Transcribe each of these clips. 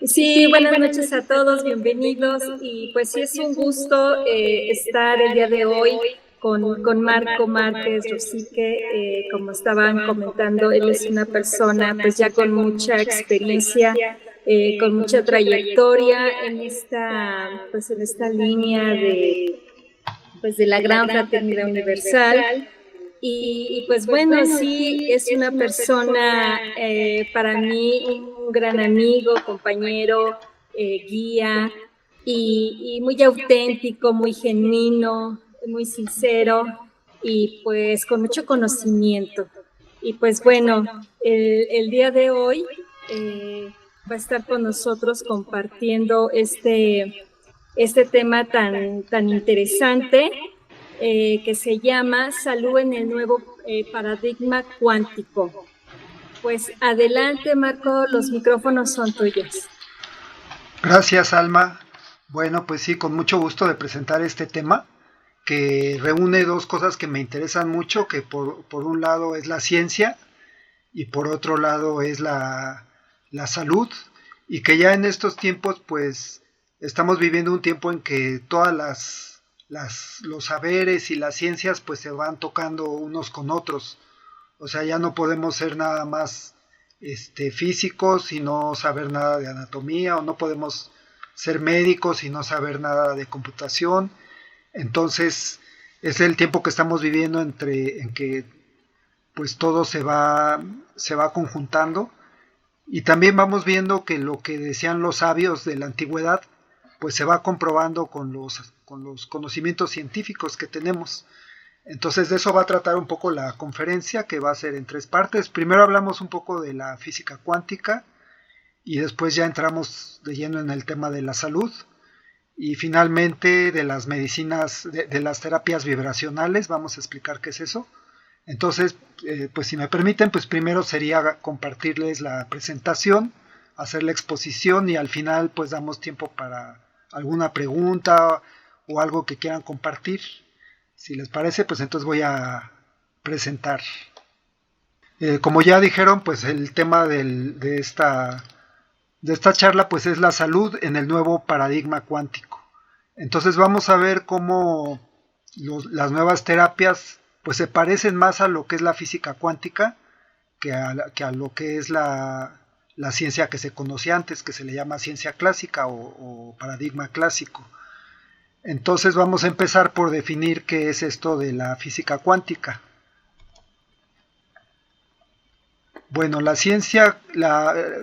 Sí, buenas noches a todos, bienvenidos. Y pues sí, es un gusto estar el día de hoy con Marco Márquez Rosique. Como estaban comentando, él es una persona pues ya con mucha experiencia, con mucha trayectoria en esta línea de la gran fraternidad universal. Y pues bueno, sí, es una persona para mí un gran amigo, compañero, guía y muy auténtico, muy genuino, muy sincero y pues con mucho conocimiento. Y pues bueno, el día de hoy va a estar con nosotros compartiendo este tema tan interesante que se llama Salud en el nuevo paradigma cuántico. Pues adelante, Marco, los micrófonos son tuyos. Gracias, Alma. Bueno, pues sí, con mucho gusto de presentar este tema que reúne dos cosas que me interesan mucho, que por un lado es la ciencia y por otro lado es la salud, y que ya en estos tiempos pues estamos viviendo un tiempo en que todas los saberes y las ciencias pues se van tocando unos con otros. O sea, ya no podemos ser nada más físicos y no saber nada de anatomía, o no podemos ser médicos y no saber nada de computación. Entonces, es el tiempo que estamos viviendo en que pues todo se va conjuntando, y también vamos viendo que lo que decían los sabios de la antigüedad pues se va comprobando con los conocimientos científicos que tenemos. Entonces de eso va a tratar un poco la conferencia, que va a ser en tres partes. Primero hablamos un poco de la física cuántica y después ya entramos de lleno en el tema de la salud, y finalmente de las medicinas, de las terapias vibracionales. Vamos a explicar qué es eso. Entonces, pues si me permiten, pues primero sería compartirles la presentación, hacer la exposición, y al final pues damos tiempo para alguna pregunta o algo que quieran compartir. Si les parece, pues entonces voy a presentar. Como ya dijeron, pues el tema de esta charla pues es la salud en el nuevo paradigma cuántico. Entonces vamos a ver cómo las nuevas terapias pues se parecen más a lo que es la física cuántica que a lo que es la ciencia que se conocía antes, que se le llama ciencia clásica o paradigma clásico. Entonces vamos a empezar por definir qué es esto de la física cuántica. Bueno, la ciencia,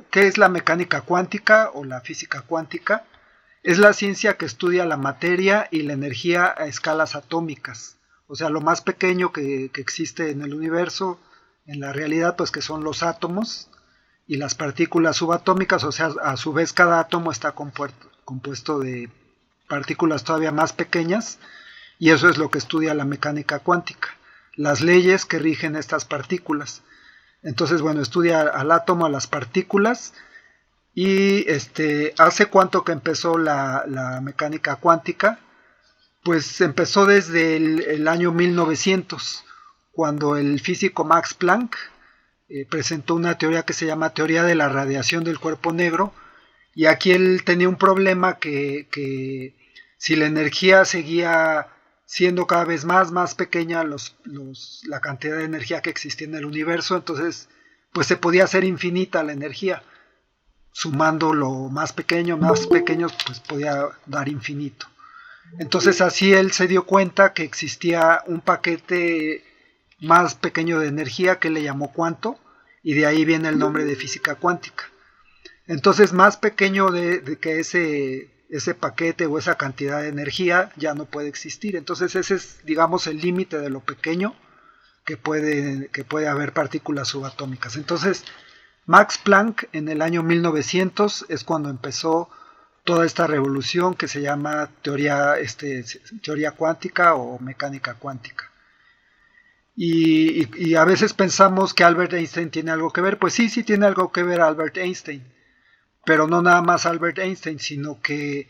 ¿qué es la mecánica cuántica o la física cuántica? Es la ciencia que estudia la materia y la energía a escalas atómicas. O sea, lo más pequeño que existe en el universo, en la realidad, pues que son los átomos y las partículas subatómicas. O sea, a su vez cada átomo está compuesto de partículas todavía más pequeñas, y eso es lo que estudia la mecánica cuántica, las leyes que rigen estas partículas. Entonces, bueno, estudia al átomo, a las partículas. Y ¿hace cuánto que empezó la mecánica cuántica? Pues empezó desde el año 1900, cuando el físico Max Planck presentó una teoría que se llama teoría de la radiación del cuerpo negro. Y aquí él tenía un problema, que si la energía seguía siendo cada vez más pequeña, la cantidad de energía que existía en el universo, entonces pues se podía hacer infinita la energía. Sumando lo más pequeño, pues podía dar infinito. Entonces así él se dio cuenta que existía un paquete más pequeño de energía que él le llamó cuanto, y de ahí viene el nombre de física cuántica. Entonces, más pequeño de que ese paquete o esa cantidad de energía ya no puede existir. Entonces ese es, digamos, el límite de lo pequeño que puede haber partículas subatómicas. Entonces Max Planck en el año 1900 es cuando empezó toda esta revolución que se llama teoría cuántica o mecánica cuántica. Y a veces pensamos que Albert Einstein tiene algo que ver. Pues sí tiene algo que ver Albert Einstein, pero no nada más Albert Einstein, sino que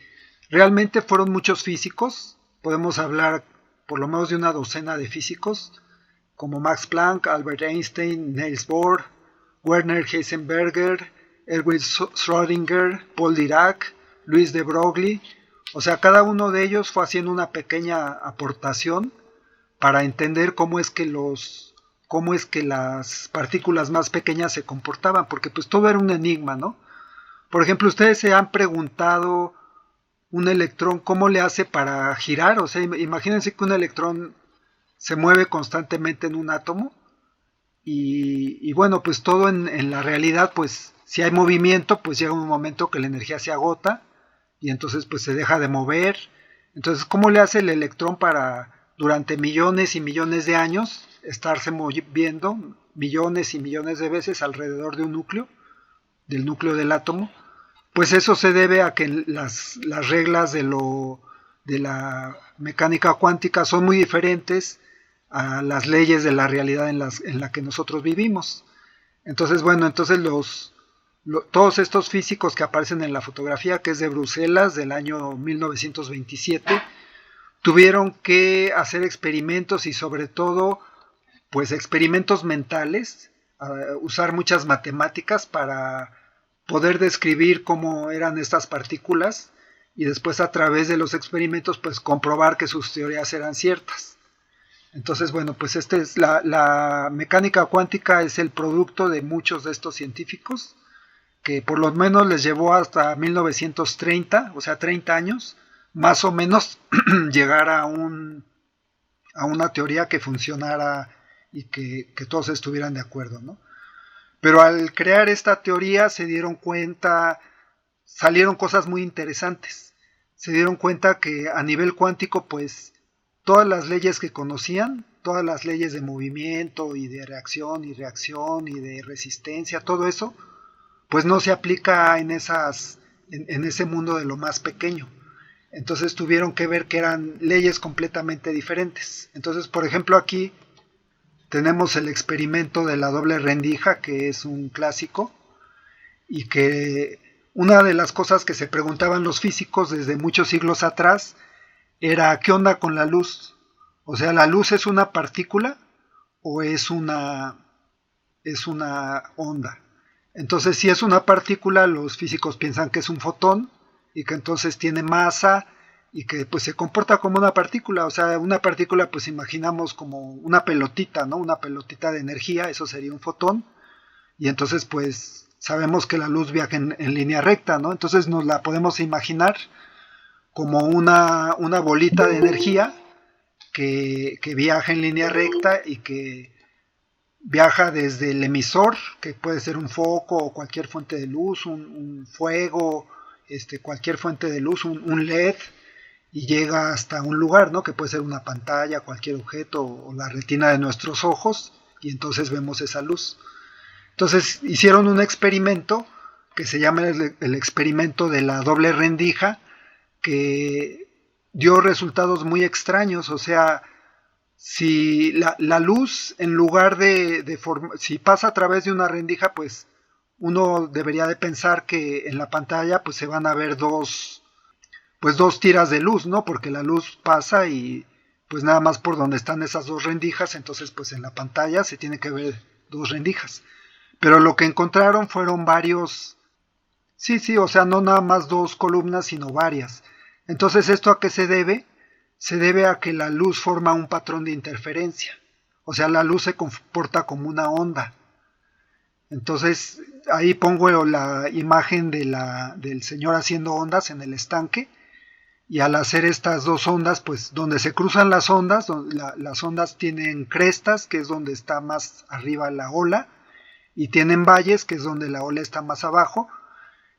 realmente fueron muchos físicos. Podemos hablar por lo menos de una docena de físicos, como Max Planck, Albert Einstein, Niels Bohr, Werner Heisenberger, Erwin Schrödinger, Paul Dirac, Luis de Broglie. O sea, cada uno de ellos fue haciendo una pequeña aportación para entender cómo es que las partículas más pequeñas se comportaban, porque pues todo era un enigma, ¿no? Por ejemplo, ustedes se han preguntado un electrón cómo le hace para girar. O sea, imagínense que un electrón se mueve constantemente en un átomo y bueno, pues todo en la realidad, pues si hay movimiento, pues llega un momento que la energía se agota y entonces pues se deja de mover. Entonces, ¿cómo le hace el electrón para durante millones y millones de años estarse moviendo millones y millones de veces alrededor de un núcleo, del núcleo del átomo? Pues eso se debe a que las reglas de la mecánica cuántica son muy diferentes a las leyes de la realidad en la que nosotros vivimos. Entonces, bueno, entonces todos estos físicos que aparecen en la fotografía, que es de Bruselas del año 1927, tuvieron que hacer experimentos y sobre todo, pues experimentos mentales, usar muchas matemáticas para poder describir cómo eran estas partículas y después a través de los experimentos pues comprobar que sus teorías eran ciertas. Entonces, bueno, pues la mecánica cuántica es el producto de muchos de estos científicos que por lo menos les llevó hasta 1930, o sea 30 años, más o menos llegar a una teoría que funcionara y que todos estuvieran de acuerdo, ¿no? Pero al crear esta teoría se dieron cuenta, salieron cosas muy interesantes. Se dieron cuenta que a nivel cuántico, pues, todas las leyes que conocían, todas las leyes de movimiento y de reacción y de resistencia, todo eso, pues no se aplica en ese mundo de lo más pequeño. Entonces tuvieron que ver que eran leyes completamente diferentes. Entonces, por ejemplo, aquí tenemos el experimento de la doble rendija, que es un clásico, y que una de las cosas que se preguntaban los físicos desde muchos siglos atrás era ¿qué onda con la luz? O sea, ¿la luz es una partícula o es una onda? Entonces, si es una partícula, los físicos piensan que es un fotón y que entonces tiene masa y que pues se comporta como una partícula. O sea, una partícula pues imaginamos como una pelotita, ¿no? Una pelotita de energía, eso sería un fotón. Y entonces pues sabemos que la luz viaja en línea recta, ¿no? Entonces nos la podemos imaginar como una bolita de energía que viaja en línea recta y que viaja desde el emisor, que puede ser un foco o cualquier fuente de luz, un fuego, cualquier fuente de luz, un LED, y llega hasta un lugar, ¿no? Que puede ser una pantalla, cualquier objeto o la retina de nuestros ojos, y entonces vemos esa luz. Entonces hicieron un experimento que se llama el experimento de la doble rendija, que dio resultados muy extraños. O sea, si la luz, en lugar si pasa a través de una rendija, pues uno debería de pensar que en la pantalla pues se van a ver dos tiras de luz, ¿no? Porque la luz pasa y pues nada más por donde están esas dos rendijas, entonces pues en la pantalla se tiene que ver dos rendijas. Pero lo que encontraron fueron varios, sí, o sea, no nada más dos columnas, sino varias. Entonces, ¿esto a qué se debe? Se debe a que la luz forma un patrón de interferencia. O sea, la luz se comporta como una onda. Entonces, ahí pongo la imagen del señor haciendo ondas en el estanque. Y al hacer estas dos ondas, pues donde se cruzan las ondas, las ondas tienen crestas, que es donde está más arriba la ola, y tienen valles, que es donde la ola está más abajo.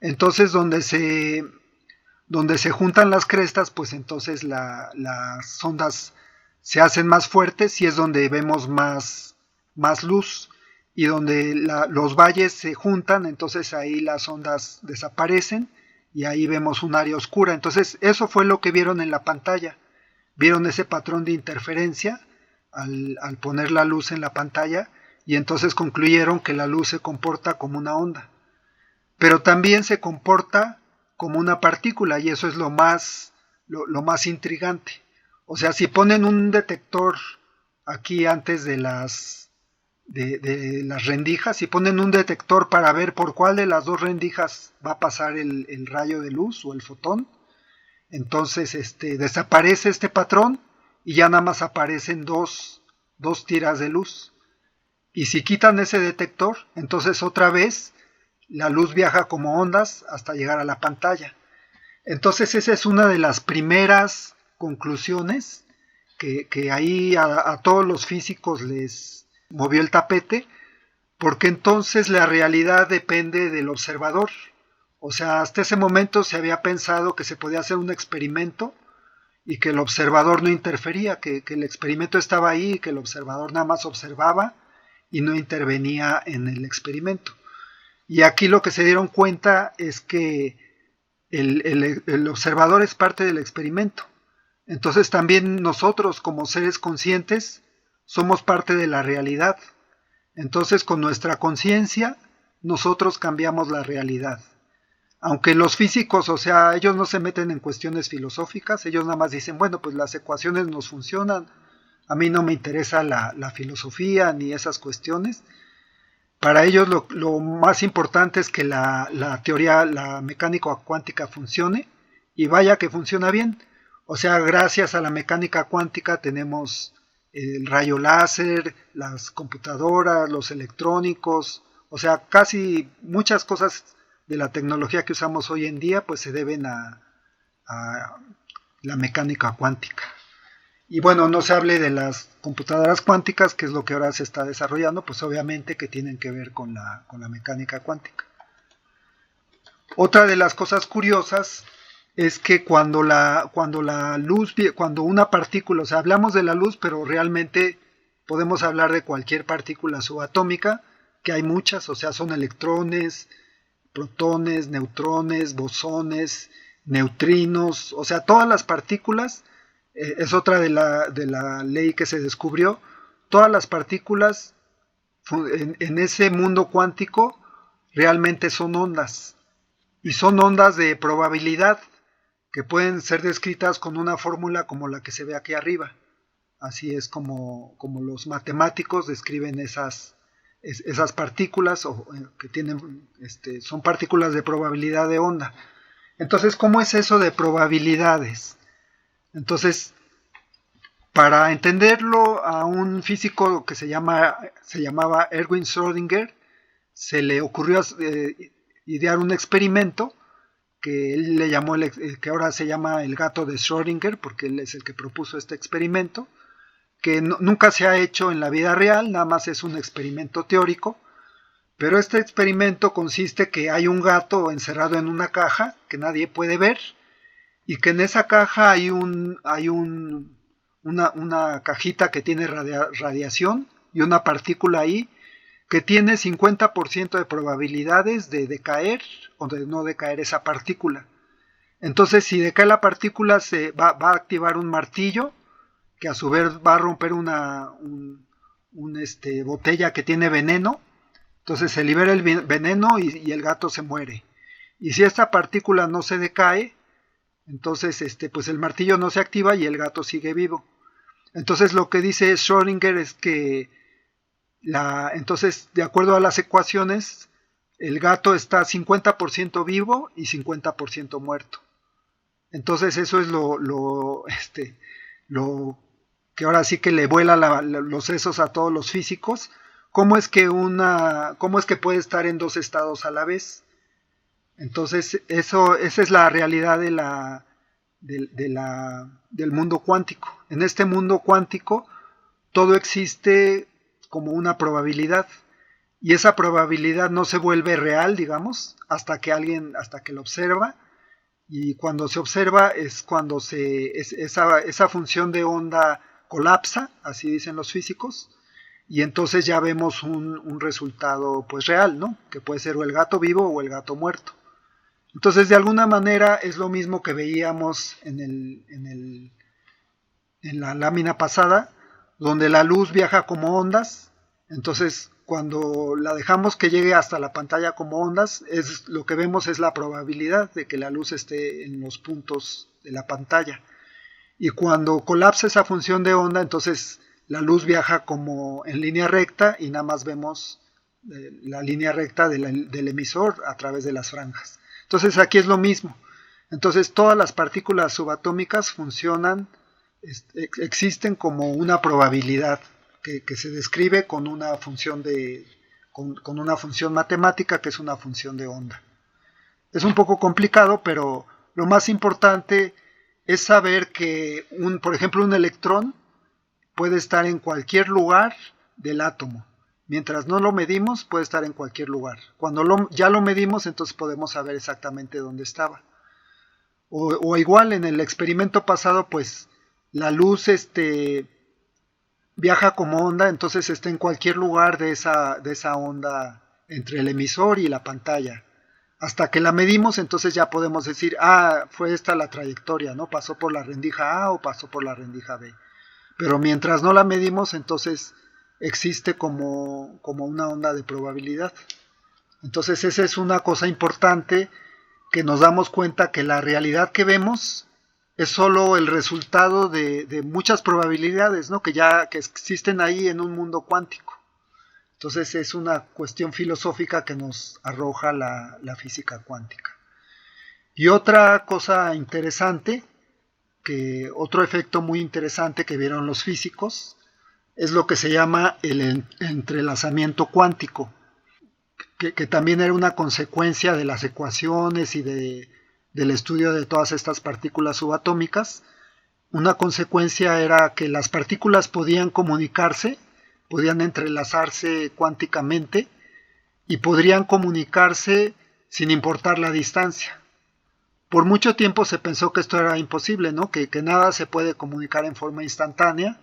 Entonces, donde se juntan las crestas, pues entonces las ondas se hacen más fuertes y es donde vemos más luz. Y donde los valles se juntan, entonces ahí las ondas desaparecen y ahí vemos un área oscura. Entonces eso fue lo que vieron en la pantalla. Vieron ese patrón de interferencia al poner la luz en la pantalla y entonces concluyeron que la luz se comporta como una onda. Pero también se comporta como una partícula y eso es lo más intrigante. O sea, si ponen un detector aquí antes de las de las rendijas y ponen un detector para ver por cuál de las dos rendijas va a pasar el rayo de luz o el fotón. Entonces desaparece este patrón y ya nada más aparecen dos tiras de luz. Y si quitan ese detector, entonces otra vez la luz viaja como ondas hasta llegar a la pantalla. Entonces esa es una de las primeras conclusiones que ahí a todos los físicos les movió el tapete, porque entonces la realidad depende del observador. O sea, hasta ese momento se había pensado que se podía hacer un experimento y que el observador no interfería, que el experimento estaba ahí y que el observador nada más observaba y no intervenía en el experimento. Y aquí lo que se dieron cuenta es que el observador es parte del experimento. Entonces también nosotros como seres conscientes somos parte de la realidad. Entonces con nuestra conciencia nosotros cambiamos la realidad. Aunque los físicos, o sea, ellos no se meten en cuestiones filosóficas, ellos nada más dicen, bueno, pues las ecuaciones nos funcionan, a mí no me interesa la filosofía ni esas cuestiones. Para ellos lo más importante es que la teoría, la mecánica cuántica funcione, y vaya que funciona bien. O sea, gracias a la mecánica cuántica tenemos el rayo láser, las computadoras, los electrónicos, o sea, casi muchas cosas de la tecnología que usamos hoy en día pues se deben a la mecánica cuántica. Y bueno, no se hable de las computadoras cuánticas, que es lo que ahora se está desarrollando, pues obviamente que tienen que ver con la mecánica cuántica. Otra de las cosas curiosas es que cuando una partícula, o sea, hablamos de la luz, pero realmente podemos hablar de cualquier partícula subatómica, que hay muchas, o sea, son electrones, protones, neutrones, bosones, neutrinos, o sea, todas las partículas. Es otra de la ley que se descubrió. Todas las partículas en ese mundo cuántico realmente son ondas, y son ondas de probabilidad que pueden ser descritas con una fórmula como la que se ve aquí arriba. Así es como los matemáticos describen esas partículas, o que tienen son partículas de probabilidad de onda. Entonces, ¿cómo es eso de probabilidades? Entonces, para entenderlo, a un físico que se llamaba Erwin Schrödinger se le ocurrió idear un experimento que él le llamó, que ahora se llama el gato de Schrödinger, porque él es el que propuso este experimento, que nunca se ha hecho en la vida real, nada más es un experimento teórico. Pero este experimento consiste que hay un gato encerrado en una caja que nadie puede ver, y que en esa caja hay una cajita que tiene radiación y una partícula ahí que tiene 50% de probabilidades de decaer o de no decaer esa partícula. Entonces, si decae la partícula, se va a activar un martillo que a su vez va a romper una botella que tiene veneno. Entonces se libera el veneno y el gato se muere. Y si esta partícula no se decae, entonces pues el martillo no se activa y el gato sigue vivo. Entonces lo que dice Schrödinger es que entonces, de acuerdo a las ecuaciones, el gato está 50% vivo y 50% muerto. Entonces eso es lo que ahora sí que le vuela los sesos a todos los físicos. ¿Cómo es que puede estar en dos estados a la vez? Entonces, esa es la realidad del mundo cuántico. En este mundo cuántico, todo existe como una probabilidad, y esa probabilidad no se vuelve real, digamos, hasta que lo observa, y cuando se observa es cuando esa función de onda colapsa, así dicen los físicos, y entonces ya vemos un resultado pues real, ¿no? Que puede ser o el gato vivo o el gato muerto. Entonces, de alguna manera es lo mismo que veíamos en la lámina pasada, donde la luz viaja como ondas. Entonces, cuando la dejamos que llegue hasta la pantalla como ondas, lo que vemos es la probabilidad de que la luz esté en los puntos de la pantalla. Y cuando colapsa esa función de onda, entonces la luz viaja como en línea recta y nada más vemos la línea recta del emisor a través de las franjas. Entonces aquí es lo mismo. Entonces todas las partículas subatómicas funcionan, existen como una probabilidad que se describe con una función con una función matemática que es una función de onda. Es un poco complicado, pero lo más importante es saber que, por ejemplo, un electrón puede estar en cualquier lugar del átomo. Mientras no lo medimos, puede estar en cualquier lugar. Cuando ya lo medimos, entonces podemos saber exactamente dónde estaba. O igual en el experimento pasado, pues la luz viaja como onda, entonces está en cualquier lugar de esa onda entre el emisor y la pantalla. Hasta que la medimos, entonces ya podemos decir, fue esta la trayectoria, ¿no? Pasó por la rendija A o pasó por la rendija B. Pero mientras no la medimos, entonces existe como una onda de probabilidad. Entonces esa es una cosa importante, que nos damos cuenta que la realidad que vemos es solo el resultado de muchas probabilidades, ¿no? que existen ahí en un mundo cuántico. Entonces es una cuestión filosófica que nos arroja la física cuántica. Y otra cosa interesante, otro efecto muy interesante que vieron los físicos, es lo que se llama el entrelazamiento cuántico, que también era una consecuencia de las ecuaciones y del estudio de todas estas partículas subatómicas. Una consecuencia era que las partículas podían comunicarse, podían entrelazarse cuánticamente y podrían comunicarse sin importar la distancia. Por mucho tiempo se pensó que esto era imposible, ¿no? Que nada se puede comunicar en forma instantánea,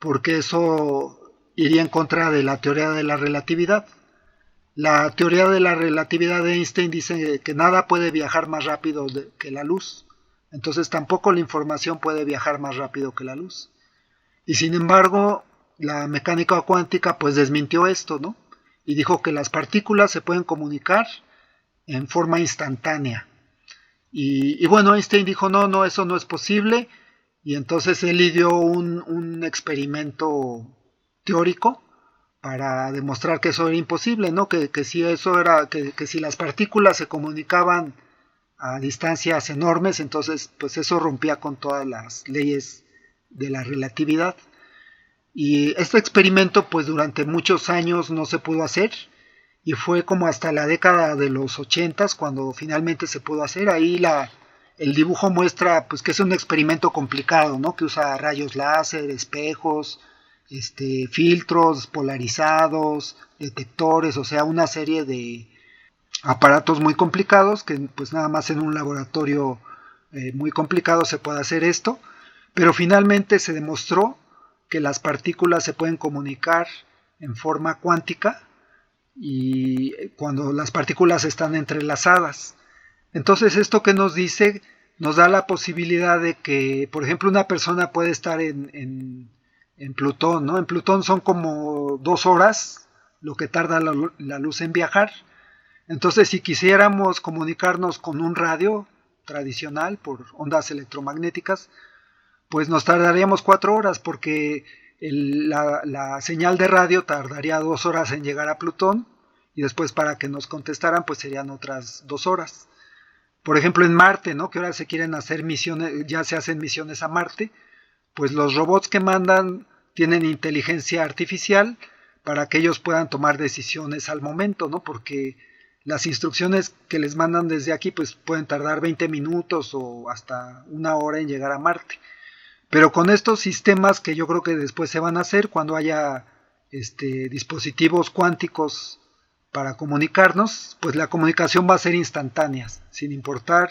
porque eso iría en contra de la teoría de la relatividad. La teoría de la relatividad de Einstein dice que nada puede viajar más rápido que la luz. Entonces tampoco la información puede viajar más rápido que la luz. Y sin embargo, la mecánica cuántica pues desmintió esto, ¿no? Y dijo que las partículas se pueden comunicar en forma instantánea. Y bueno, Einstein dijo, no, eso no es posible. Y entonces él ideó un experimento teórico para demostrar que eso era imposible, ¿no? Que si eso era, que si las partículas se comunicaban a distancias enormes, entonces pues eso rompía con todas las leyes de la relatividad. Y este experimento pues durante muchos años no se pudo hacer, y fue como hasta la década de los 80 cuando finalmente se pudo hacer. Ahí el dibujo muestra pues que es un experimento complicado, ¿no? Que usa rayos láser, espejos, filtros polarizados, detectores, o sea, una serie de aparatos muy complicados que pues nada más en un laboratorio muy complicado se puede hacer esto, pero finalmente se demostró que las partículas se pueden comunicar en forma cuántica y cuando las partículas están entrelazadas. Entonces, ¿esto qué nos dice? Nos da la posibilidad de que, por ejemplo, una persona puede estar en Plutón, ¿no? En Plutón son como 2 horas lo que tarda la luz en viajar. Entonces, si quisiéramos comunicarnos con un radio tradicional por ondas electromagnéticas, pues nos tardaríamos 4 horas porque la señal de radio tardaría 2 horas en llegar a Plutón y después para que nos contestaran pues serían otras 2 horas. Por ejemplo en Marte, ¿no? Que ahora se quieren hacer misiones, ya se hacen misiones a Marte, pues los robots que mandan tienen inteligencia artificial para que ellos puedan tomar decisiones al momento, ¿no? Porque las instrucciones que les mandan desde aquí pues pueden tardar 20 minutos o hasta 1 hora en llegar a Marte. Pero con estos sistemas que yo creo que después se van a hacer cuando haya dispositivos cuánticos para comunicarnos, pues la comunicación va a ser instantánea, sin importar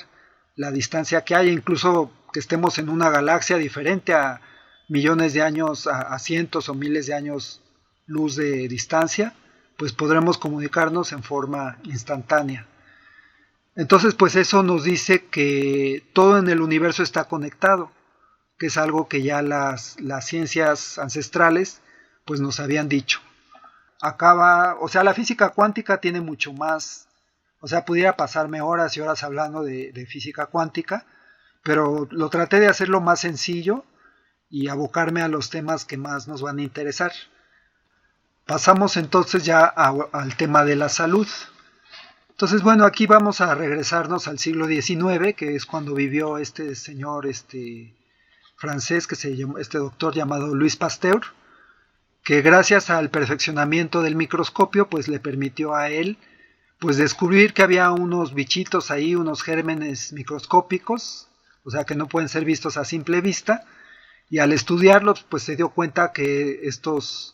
la distancia que haya, incluso que estemos en una galaxia diferente a millones de años, a cientos o miles de años luz de distancia, pues podremos comunicarnos en forma instantánea. Entonces, pues eso nos dice que todo en el universo está conectado, que es algo que ya las ciencias ancestrales pues nos habían dicho. O sea, la física cuántica tiene mucho más, o sea, pudiera pasarme horas y horas hablando de física cuántica, pero lo traté de hacerlo más sencillo y abocarme a los temas que más nos van a interesar. Pasamos entonces ya al tema de la salud. Entonces, bueno, aquí vamos a regresarnos al siglo XIX, que es cuando vivió este señor francés, este doctor llamado Louis Pasteur, que gracias al perfeccionamiento del microscopio, pues le permitió a él pues descubrir que había unos bichitos ahí, unos gérmenes microscópicos, o sea que no pueden ser vistos a simple vista, y al estudiarlos pues se dio cuenta que estos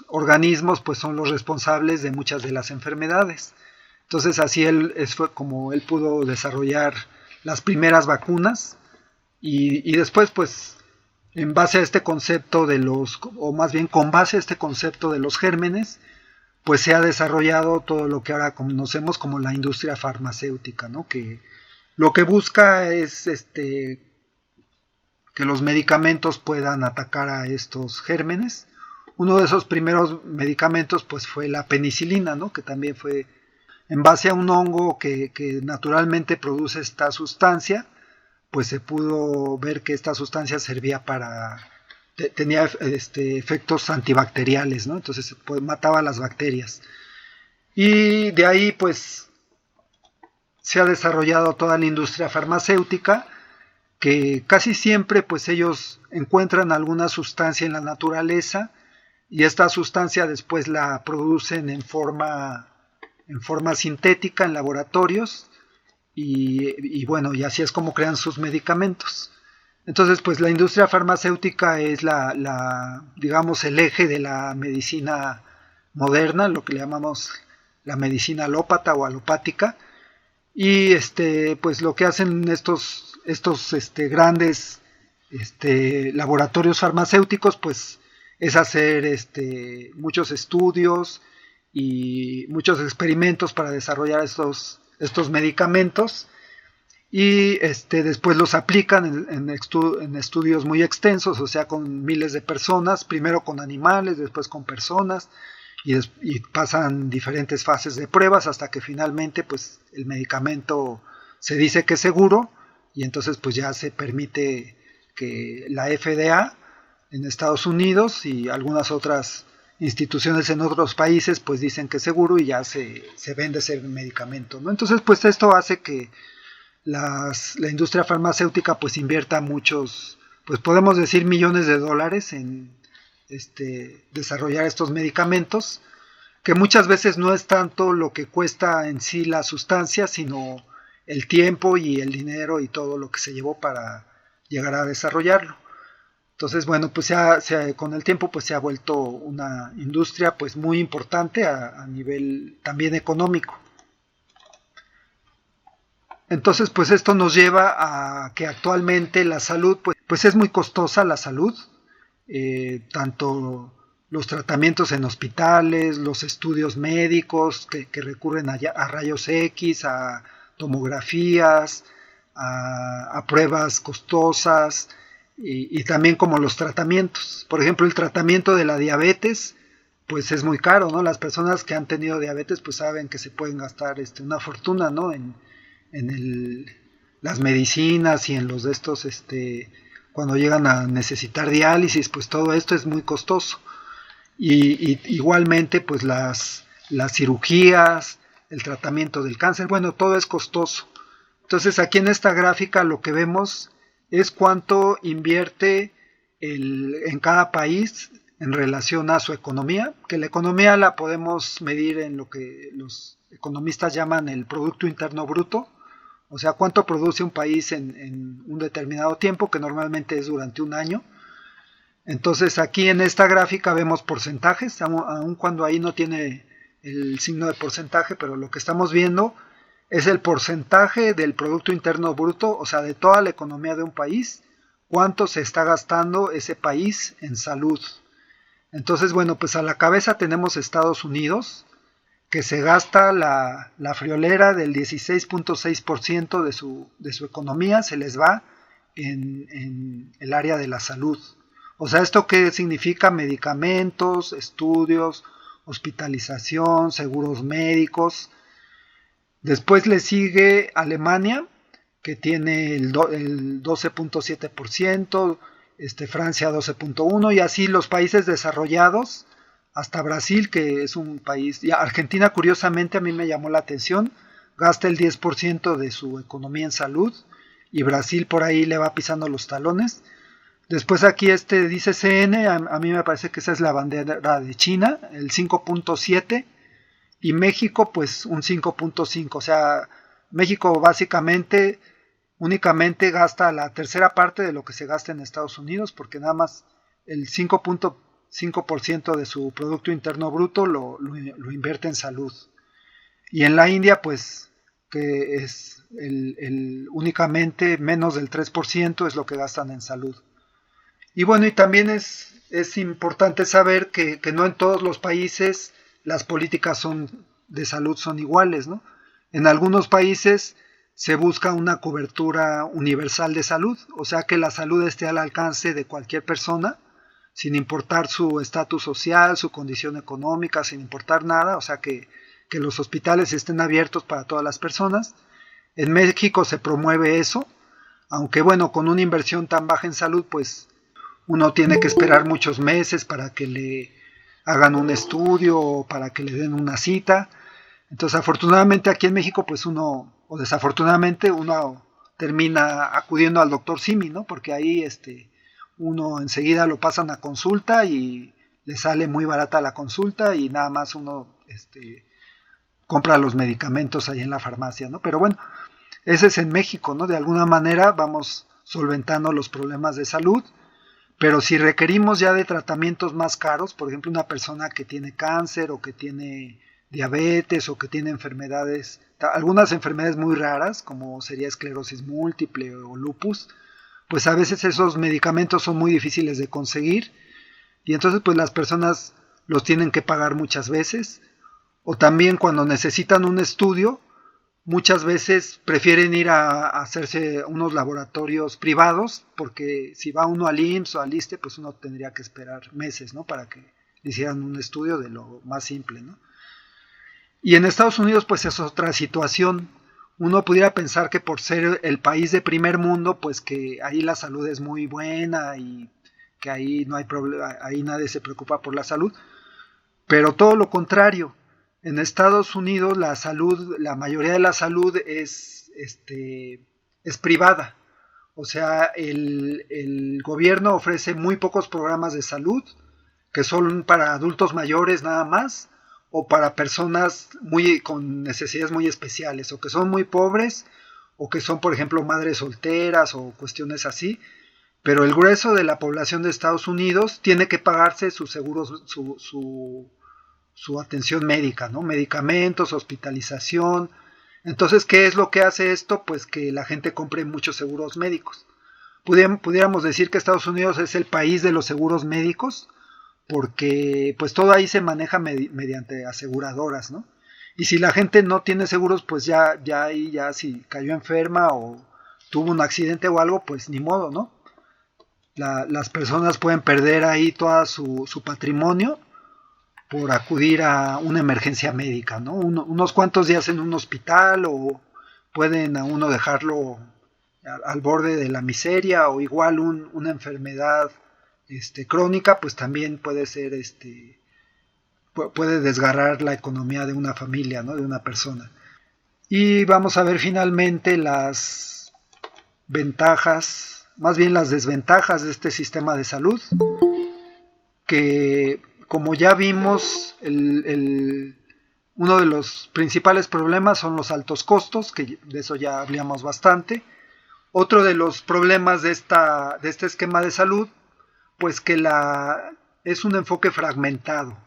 organismos pues son los responsables de muchas de las enfermedades. Entonces así fue como él pudo desarrollar las primeras vacunas, y después pues en base a este concepto o más bien con base a este concepto de los gérmenes, pues se ha desarrollado todo lo que ahora conocemos como la industria farmacéutica, ¿no? Que lo que busca es que los medicamentos puedan atacar a estos gérmenes. Uno de esos primeros medicamentos pues fue la penicilina, ¿no? Que también fue en base a un hongo que naturalmente produce esta sustancia, pues se pudo ver que esta sustancia servía tenía efectos antibacteriales, ¿no? Entonces pues, mataba las bacterias. Y de ahí pues se ha desarrollado toda la industria farmacéutica, que casi siempre pues ellos encuentran alguna sustancia en la naturaleza y esta sustancia después la producen en forma sintética en laboratorios y bueno, y así es como crean sus medicamentos. Entonces pues la industria farmacéutica es digamos el eje de la medicina moderna, lo que le llamamos la medicina alópata o alopática, y pues lo que hacen estos grandes laboratorios farmacéuticos pues es hacer muchos estudios y muchos experimentos para desarrollar estos medicamentos, y después los aplican en estudios muy extensos, o sea, con miles de personas, primero con animales, después con personas, y pasan diferentes fases de pruebas hasta que finalmente pues el medicamento se dice que es seguro, y entonces pues ya se permite que la FDA en Estados Unidos y algunas otras instituciones en otros países pues dicen que es seguro y ya se vende ese medicamento, ¿no? Entonces pues esto hace que la industria farmacéutica pues invierta muchos, pues podemos decir millones de dólares en desarrollar estos medicamentos, que muchas veces no es tanto lo que cuesta en sí la sustancia, sino el tiempo y el dinero y todo lo que se llevó para llegar a desarrollarlo. Entonces, bueno, pues con el tiempo pues se ha vuelto una industria pues muy importante a nivel también económico. Entonces, pues esto nos lleva a que actualmente la salud pues es muy costosa la salud, tanto los tratamientos en hospitales, los estudios médicos que recurren a rayos X, a tomografías, a pruebas costosas, y también como los tratamientos. Por ejemplo, el tratamiento de la diabetes pues es muy caro, ¿no? Las personas que han tenido diabetes pues saben que se pueden gastar una fortuna, ¿no? En las medicinas y en los de estos cuando llegan a necesitar diálisis, pues todo esto es muy costoso. Y igualmente pues las cirugías, el tratamiento del cáncer, bueno, todo es costoso. Entonces aquí en esta gráfica lo que vemos es cuánto invierte en cada país en relación a su economía, que la economía la podemos medir en lo que los economistas llaman el Producto Interno Bruto, o sea, cuánto produce un país en un determinado tiempo, que normalmente es durante un año. Entonces aquí en esta gráfica vemos porcentajes, aun cuando ahí no tiene el signo de porcentaje, pero lo que estamos viendo es el porcentaje del Producto Interno Bruto, o sea, de toda la economía de un país, cuánto se está gastando ese país en salud. Entonces, bueno, pues a la cabeza tenemos Estados Unidos, que se gasta la friolera del 16.6% de su economía, se les va en el área de la salud. O sea, ¿esto qué significa? Medicamentos, estudios, hospitalización, seguros médicos. Después le sigue Alemania, que tiene el 12.7%, Francia 12.1 y así los países desarrollados hasta Brasil, que es un país, y Argentina curiosamente a mí me llamó la atención, gasta el 10% de su economía en salud y Brasil por ahí le va pisando los talones. Después aquí dice CN, a mí me parece que esa es la bandera de China, el 5.7 y México pues un 5.5, o sea, México básicamente únicamente gasta la tercera parte de lo que se gasta en Estados Unidos porque nada más el 5.5% de su Producto Interno Bruto lo invierte en salud. Y en la India pues que es únicamente menos del 3% es lo que gastan en salud. Y bueno, y también es importante saber que no en todos los países las políticas de salud son iguales, ¿no? En algunos países se busca una cobertura universal de salud, o sea que la salud esté al alcance de cualquier persona, sin importar su estatus social, su condición económica, sin importar nada, o sea que los hospitales estén abiertos para todas las personas. En México se promueve eso, aunque bueno, con una inversión tan baja en salud, pues uno tiene que esperar muchos meses para que le hagan un estudio o para que le den una cita. Entonces, afortunadamente aquí en México, pues o desafortunadamente, uno termina acudiendo al doctor Simi, ¿no? Porque ahí uno enseguida lo pasan a consulta y le sale muy barata la consulta y nada más uno compra los medicamentos ahí en la farmacia, ¿no? Pero bueno, ese es en México, ¿no? De alguna manera vamos solventando los problemas de salud. Pero si requerimos ya de tratamientos más caros, por ejemplo una persona que tiene cáncer o que tiene diabetes o que tiene algunas enfermedades muy raras como sería esclerosis múltiple o lupus, pues a veces esos medicamentos son muy difíciles de conseguir y entonces pues las personas los tienen que pagar muchas veces o también cuando necesitan un estudio muchas veces prefieren ir a hacerse unos laboratorios privados porque si va uno al IMSS o al ISSSTE pues uno tendría que esperar meses, ¿no? Para que le hicieran un estudio de lo más simple, ¿no? Y en Estados Unidos pues es otra situación. Uno pudiera pensar que por ser el país de primer mundo pues que ahí la salud es muy buena y que ahí no hay problema, ahí nadie se preocupa por la salud, pero todo lo contrario. En Estados Unidos la mayoría de la salud es privada. O sea, el gobierno ofrece muy pocos programas de salud que son para adultos mayores nada más o para personas con necesidades muy especiales o que son muy pobres o que son, por ejemplo, madres solteras o cuestiones así. Pero el grueso de la población de Estados Unidos tiene que pagarse sus seguros, su atención médica, ¿no? Medicamentos, hospitalización. Entonces, ¿qué es lo que hace esto? Pues que la gente compre muchos seguros médicos. Pudiéramos decir que Estados Unidos es el país de los seguros médicos, porque pues todo ahí se maneja mediante aseguradoras, ¿no? Y si la gente no tiene seguros, pues ya si cayó enferma o tuvo un accidente o algo, pues ni modo, ¿no? Las personas pueden perder ahí todo su patrimonio por acudir a una emergencia médica, ¿no? Unos cuantos días en un hospital o pueden a uno dejarlo al borde de la miseria o igual una enfermedad crónica, pues también puede ser puede desgarrar la economía de una familia, ¿no? De una persona. Y vamos a ver finalmente las ventajas, más bien las desventajas de este sistema de salud, que como ya vimos, uno de los principales problemas son los altos costos, que de eso ya hablamos bastante. Otro de los problemas de este esquema de salud, pues que es un enfoque fragmentado.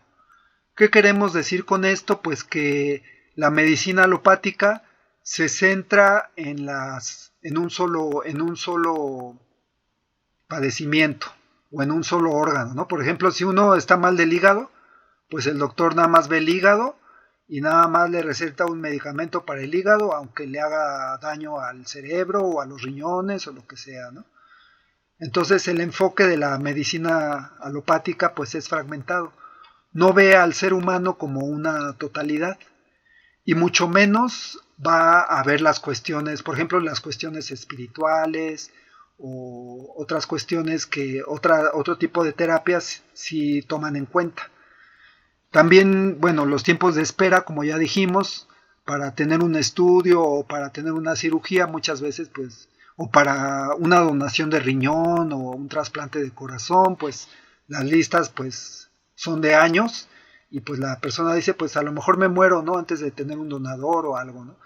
¿Qué queremos decir con esto? Pues que la medicina alopática se centra en un solo padecimiento o en un solo órgano, ¿no? Por ejemplo, si uno está mal del hígado, pues el doctor nada más ve el hígado y nada más le receta un medicamento para el hígado, aunque le haga daño al cerebro o a los riñones o lo que sea, ¿no? Entonces el enfoque de la medicina alopática pues es fragmentado. No ve al ser humano como una totalidad y mucho menos va a ver las cuestiones, por ejemplo, las cuestiones espirituales o otras cuestiones que otro tipo de terapias sí toman en cuenta. También, bueno, los tiempos de espera, como ya dijimos, para tener un estudio o para tener una cirugía, muchas veces, pues, o para una donación de riñón o un trasplante de corazón, pues las listas, pues, son de años y pues la persona dice, pues a lo mejor me muero, ¿no? Antes de tener un donador o algo, ¿no?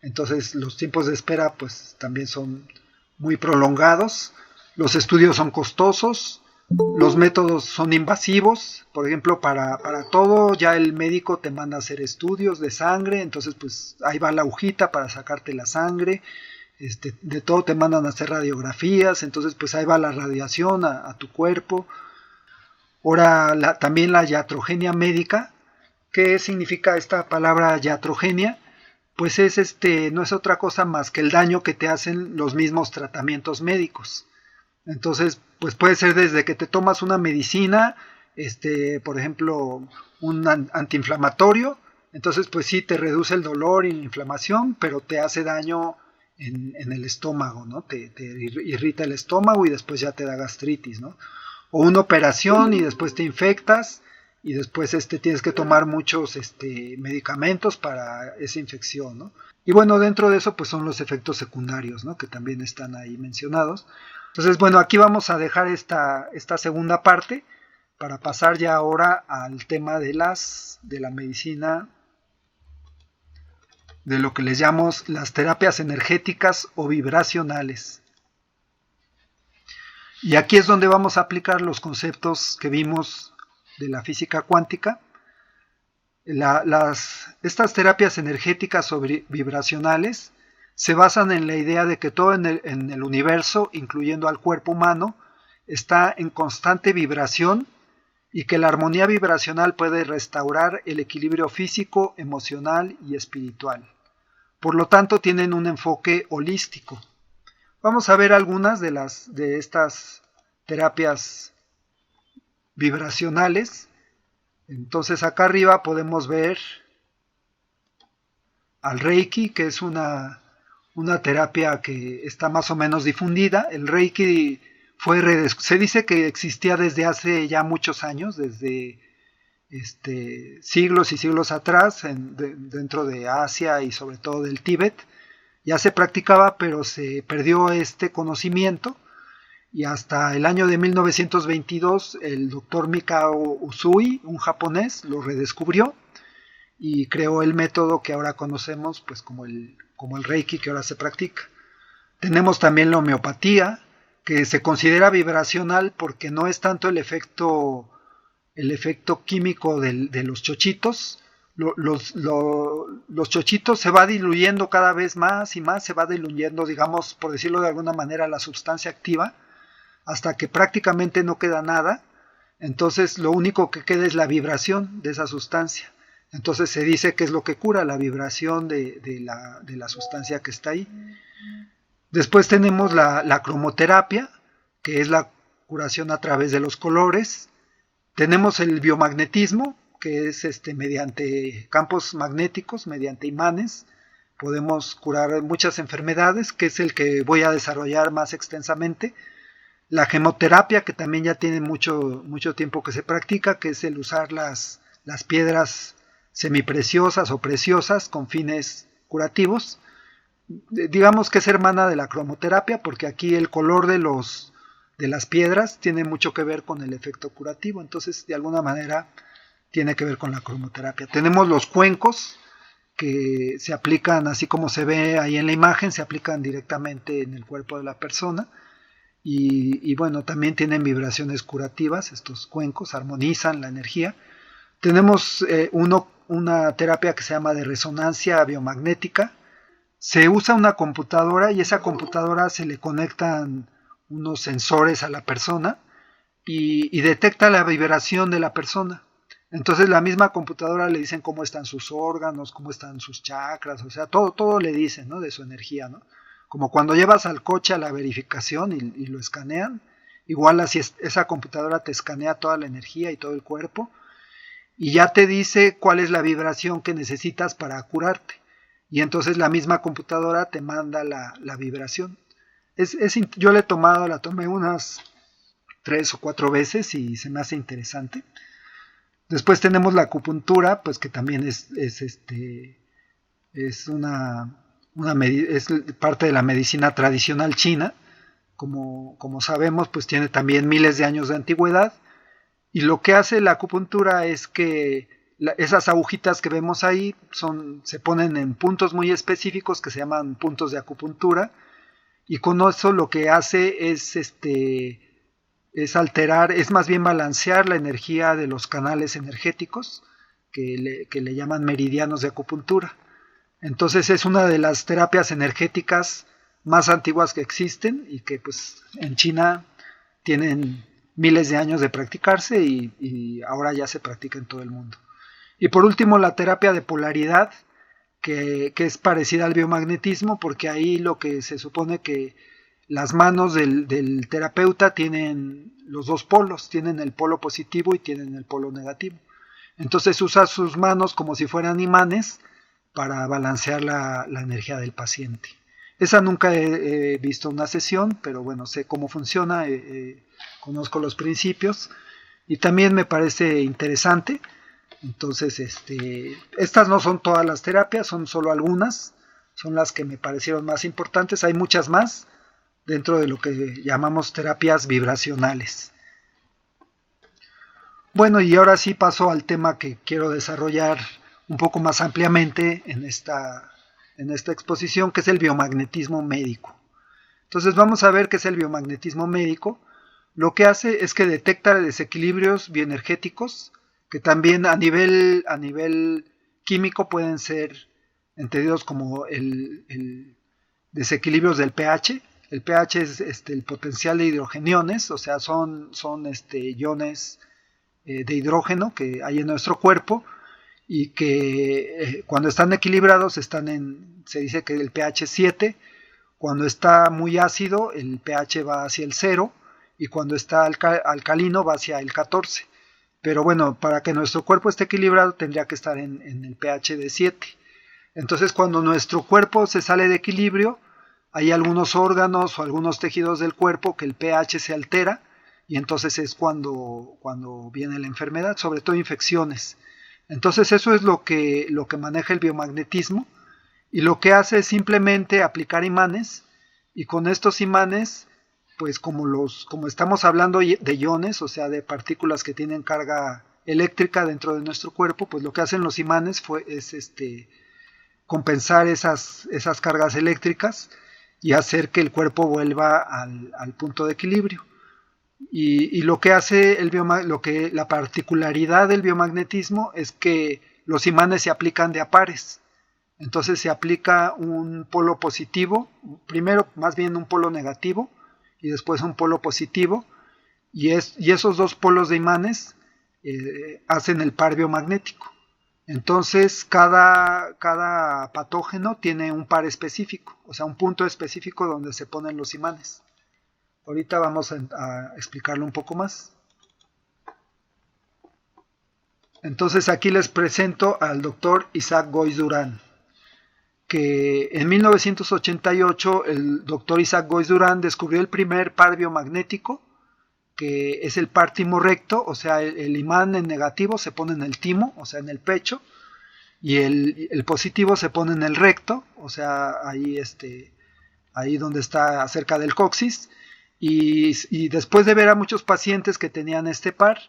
Entonces los tiempos de espera, pues, también son muy prolongados, los estudios son costosos, los métodos son invasivos, por ejemplo, para todo ya el médico te manda a hacer estudios de sangre, entonces pues ahí va la agujita para sacarte la sangre, de todo te mandan a hacer radiografías, entonces pues ahí va la radiación a tu cuerpo. Ahora también la iatrogenia médica. ¿Qué significa esta palabra iatrogenia? Pues no es otra cosa más que el daño que te hacen los mismos tratamientos médicos. Entonces, pues puede ser desde que te tomas una medicina, por ejemplo, un antiinflamatorio, entonces pues sí te reduce el dolor y la inflamación, pero te hace daño en el estómago, ¿no? Te irrita el estómago y después ya te da gastritis, ¿no? O una operación y después te infectas y después tienes que tomar muchos medicamentos para esa infección, ¿no? Y bueno, dentro de eso pues son los efectos secundarios, ¿no? Que también están ahí mencionados. Entonces, bueno, aquí vamos a dejar esta segunda parte para pasar ya ahora al tema de la medicina, de lo que les llamamos las terapias energéticas o vibracionales. Y aquí es donde vamos a aplicar los conceptos que vimos de la física cuántica. Estas terapias energéticas o vibracionales se basan en la idea de que todo en el universo, incluyendo al cuerpo humano, está en constante vibración y que la armonía vibracional puede restaurar el equilibrio físico, emocional y espiritual. Por lo tanto, tienen un enfoque holístico. Vamos a ver algunas de estas terapias vibracionales. Entonces, acá arriba podemos ver al Reiki, que es una terapia que está más o menos difundida. El Reiki se dice que existía desde hace ya muchos años, desde siglos y siglos atrás, dentro de Asia y sobre todo del Tíbet. Ya se practicaba, pero se perdió este conocimiento y hasta el año de 1922 el doctor Mikao Usui, un japonés, lo redescubrió y creó el método que ahora conocemos pues como el Reiki que ahora se practica. Tenemos también la homeopatía, que se considera vibracional porque no es tanto el efecto químico de los chochitos. Los chochitos se va diluyendo cada vez más y más, se va diluyendo, digamos, por decirlo de alguna manera, la sustancia activa, hasta que prácticamente no queda nada. Entonces lo único que queda es la vibración de esa sustancia. Entonces se dice que es lo que cura, la vibración de la sustancia que está ahí. Después tenemos la cromoterapia, que es la curación a través de los colores. Tenemos el biomagnetismo, que es mediante campos magnéticos, mediante imanes. Podemos curar muchas enfermedades, que es el que voy a desarrollar más extensamente. La gemoterapia, que también ya tiene mucho tiempo que se practica, que es el usar las piedras semipreciosas o preciosas con fines curativos. Digamos que es hermana de la cromoterapia porque aquí el color de las piedras tiene mucho que ver con el efecto curativo, entonces de alguna manera tiene que ver con la cromoterapia. Tenemos los cuencos que se aplican así como se ve ahí en la imagen, se aplican directamente en el cuerpo de la persona y bueno, también tienen vibraciones curativas, estos cuencos armonizan la energía. Tenemos una terapia que se llama de resonancia biomagnética. Se usa una computadora y esa computadora se le conectan unos sensores a la persona y detecta la vibración de la persona. Entonces la misma computadora le dicen cómo están sus órganos, cómo están sus chakras, o sea, todo le dicen, ¿no? De su energía, ¿no? Como cuando llevas al coche a la verificación y lo escanean, igual así esa computadora te escanea toda la energía y todo el cuerpo y ya te dice cuál es la vibración que necesitas para curarte. Y entonces la misma computadora te manda la vibración. Yo la tomé unas 3 o 4 veces y se me hace interesante. Después tenemos la acupuntura, pues que también es parte de la medicina tradicional china. Como sabemos, pues tiene también miles de años de antigüedad. Y lo que hace la acupuntura es que esas agujitas que vemos ahí se ponen en puntos muy específicos que se llaman puntos de acupuntura. Y con eso lo que hace es alterar, es más bien balancear la energía de los canales energéticos que le llaman meridianos de acupuntura. Entonces es una de las terapias energéticas más antiguas que existen y que pues en China tienen miles de años de practicarse y ahora ya se practica en todo el mundo. Y por último la terapia de polaridad, que es parecida al biomagnetismo, porque ahí lo que se supone que las manos del terapeuta tienen los dos polos, tienen el polo positivo y tienen el polo negativo. Entonces usa sus manos como si fueran imanes para balancear la energía del paciente. Esa nunca he visto una sesión, pero bueno, sé cómo funciona, conozco los principios y también me parece interesante. Entonces, estas no son todas las terapias, son solo algunas, son las que me parecieron más importantes. Hay muchas más dentro de lo que llamamos terapias vibracionales. Bueno, y ahora sí paso al tema que quiero desarrollar un poco más ampliamente en esta exposición, que es el biomagnetismo médico. Entonces vamos a ver qué es el biomagnetismo médico. Lo que hace es que detecta desequilibrios bioenergéticos que también a nivel químico pueden ser entendidos como el desequilibrios del pH. El pH es el potencial de hidrogeniones, o sea, son iones de hidrógeno que hay en nuestro cuerpo y que cuando están equilibrados se dice que el pH es 7, cuando está muy ácido el pH va hacia el 0 y cuando está alcalino va hacia el 14. Pero bueno, para que nuestro cuerpo esté equilibrado tendría que estar en el pH de 7. Entonces cuando nuestro cuerpo se sale de equilibrio, hay algunos órganos o algunos tejidos del cuerpo que el pH se altera y entonces es cuando viene la enfermedad, sobre todo infecciones. Entonces eso es lo que maneja el biomagnetismo y lo que hace es simplemente aplicar imanes y con estos imanes pues como estamos hablando de iones, o sea de partículas que tienen carga eléctrica dentro de nuestro cuerpo, pues lo que hacen los imanes es compensar esas cargas eléctricas y hacer que el cuerpo vuelva al punto de equilibrio. Y lo que hace la particularidad del biomagnetismo es que los imanes se aplican de a pares. Entonces se aplica un polo positivo, primero más bien un polo negativo y después un polo positivo, y esos dos polos de imanes hacen el par biomagnético. Entonces cada patógeno tiene un par específico, o sea un punto específico donde se ponen los imanes. Ahorita vamos a explicarlo un poco más. Entonces aquí les presento al doctor Isaac Goiz Durán, que en 1988 el doctor Isaac Goiz Durán descubrió el primer par biomagnético, que es el par timo recto, o sea el imán en negativo se pone en el timo, o sea en el pecho, y el positivo se pone en el recto, o sea ahí donde está cerca del coxis. Y después de ver a muchos pacientes que tenían este par,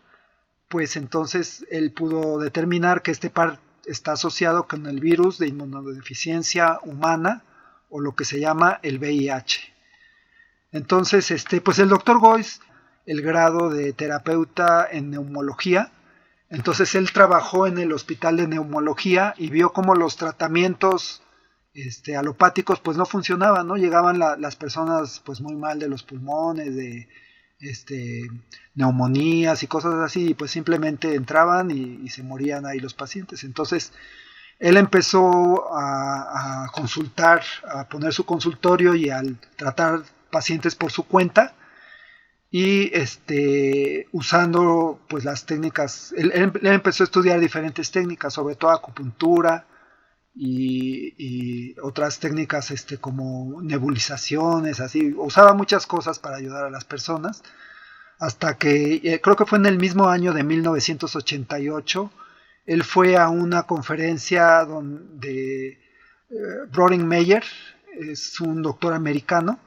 pues entonces él pudo determinar que este par está asociado con el virus de inmunodeficiencia humana o lo que se llama el VIH. Entonces, pues el doctor Goiz, el grado de terapeuta en neumología, entonces él trabajó en el hospital de neumología y vio cómo los tratamientos alopáticos pues no funcionaban, ¿no? Llegaban las personas pues muy mal de los pulmones, de neumonías y cosas así, y pues simplemente entraban y se morían ahí los pacientes. Entonces él empezó a consultar, a poner su consultorio y a tratar pacientes por su cuenta y usando pues las técnicas, él empezó a estudiar diferentes técnicas, sobre todo acupuntura y otras técnicas como nebulizaciones, así, usaba muchas cosas para ayudar a las personas, hasta que creo que fue en el mismo año de 1988, él fue a una conferencia donde Brödinger, es un doctor americano,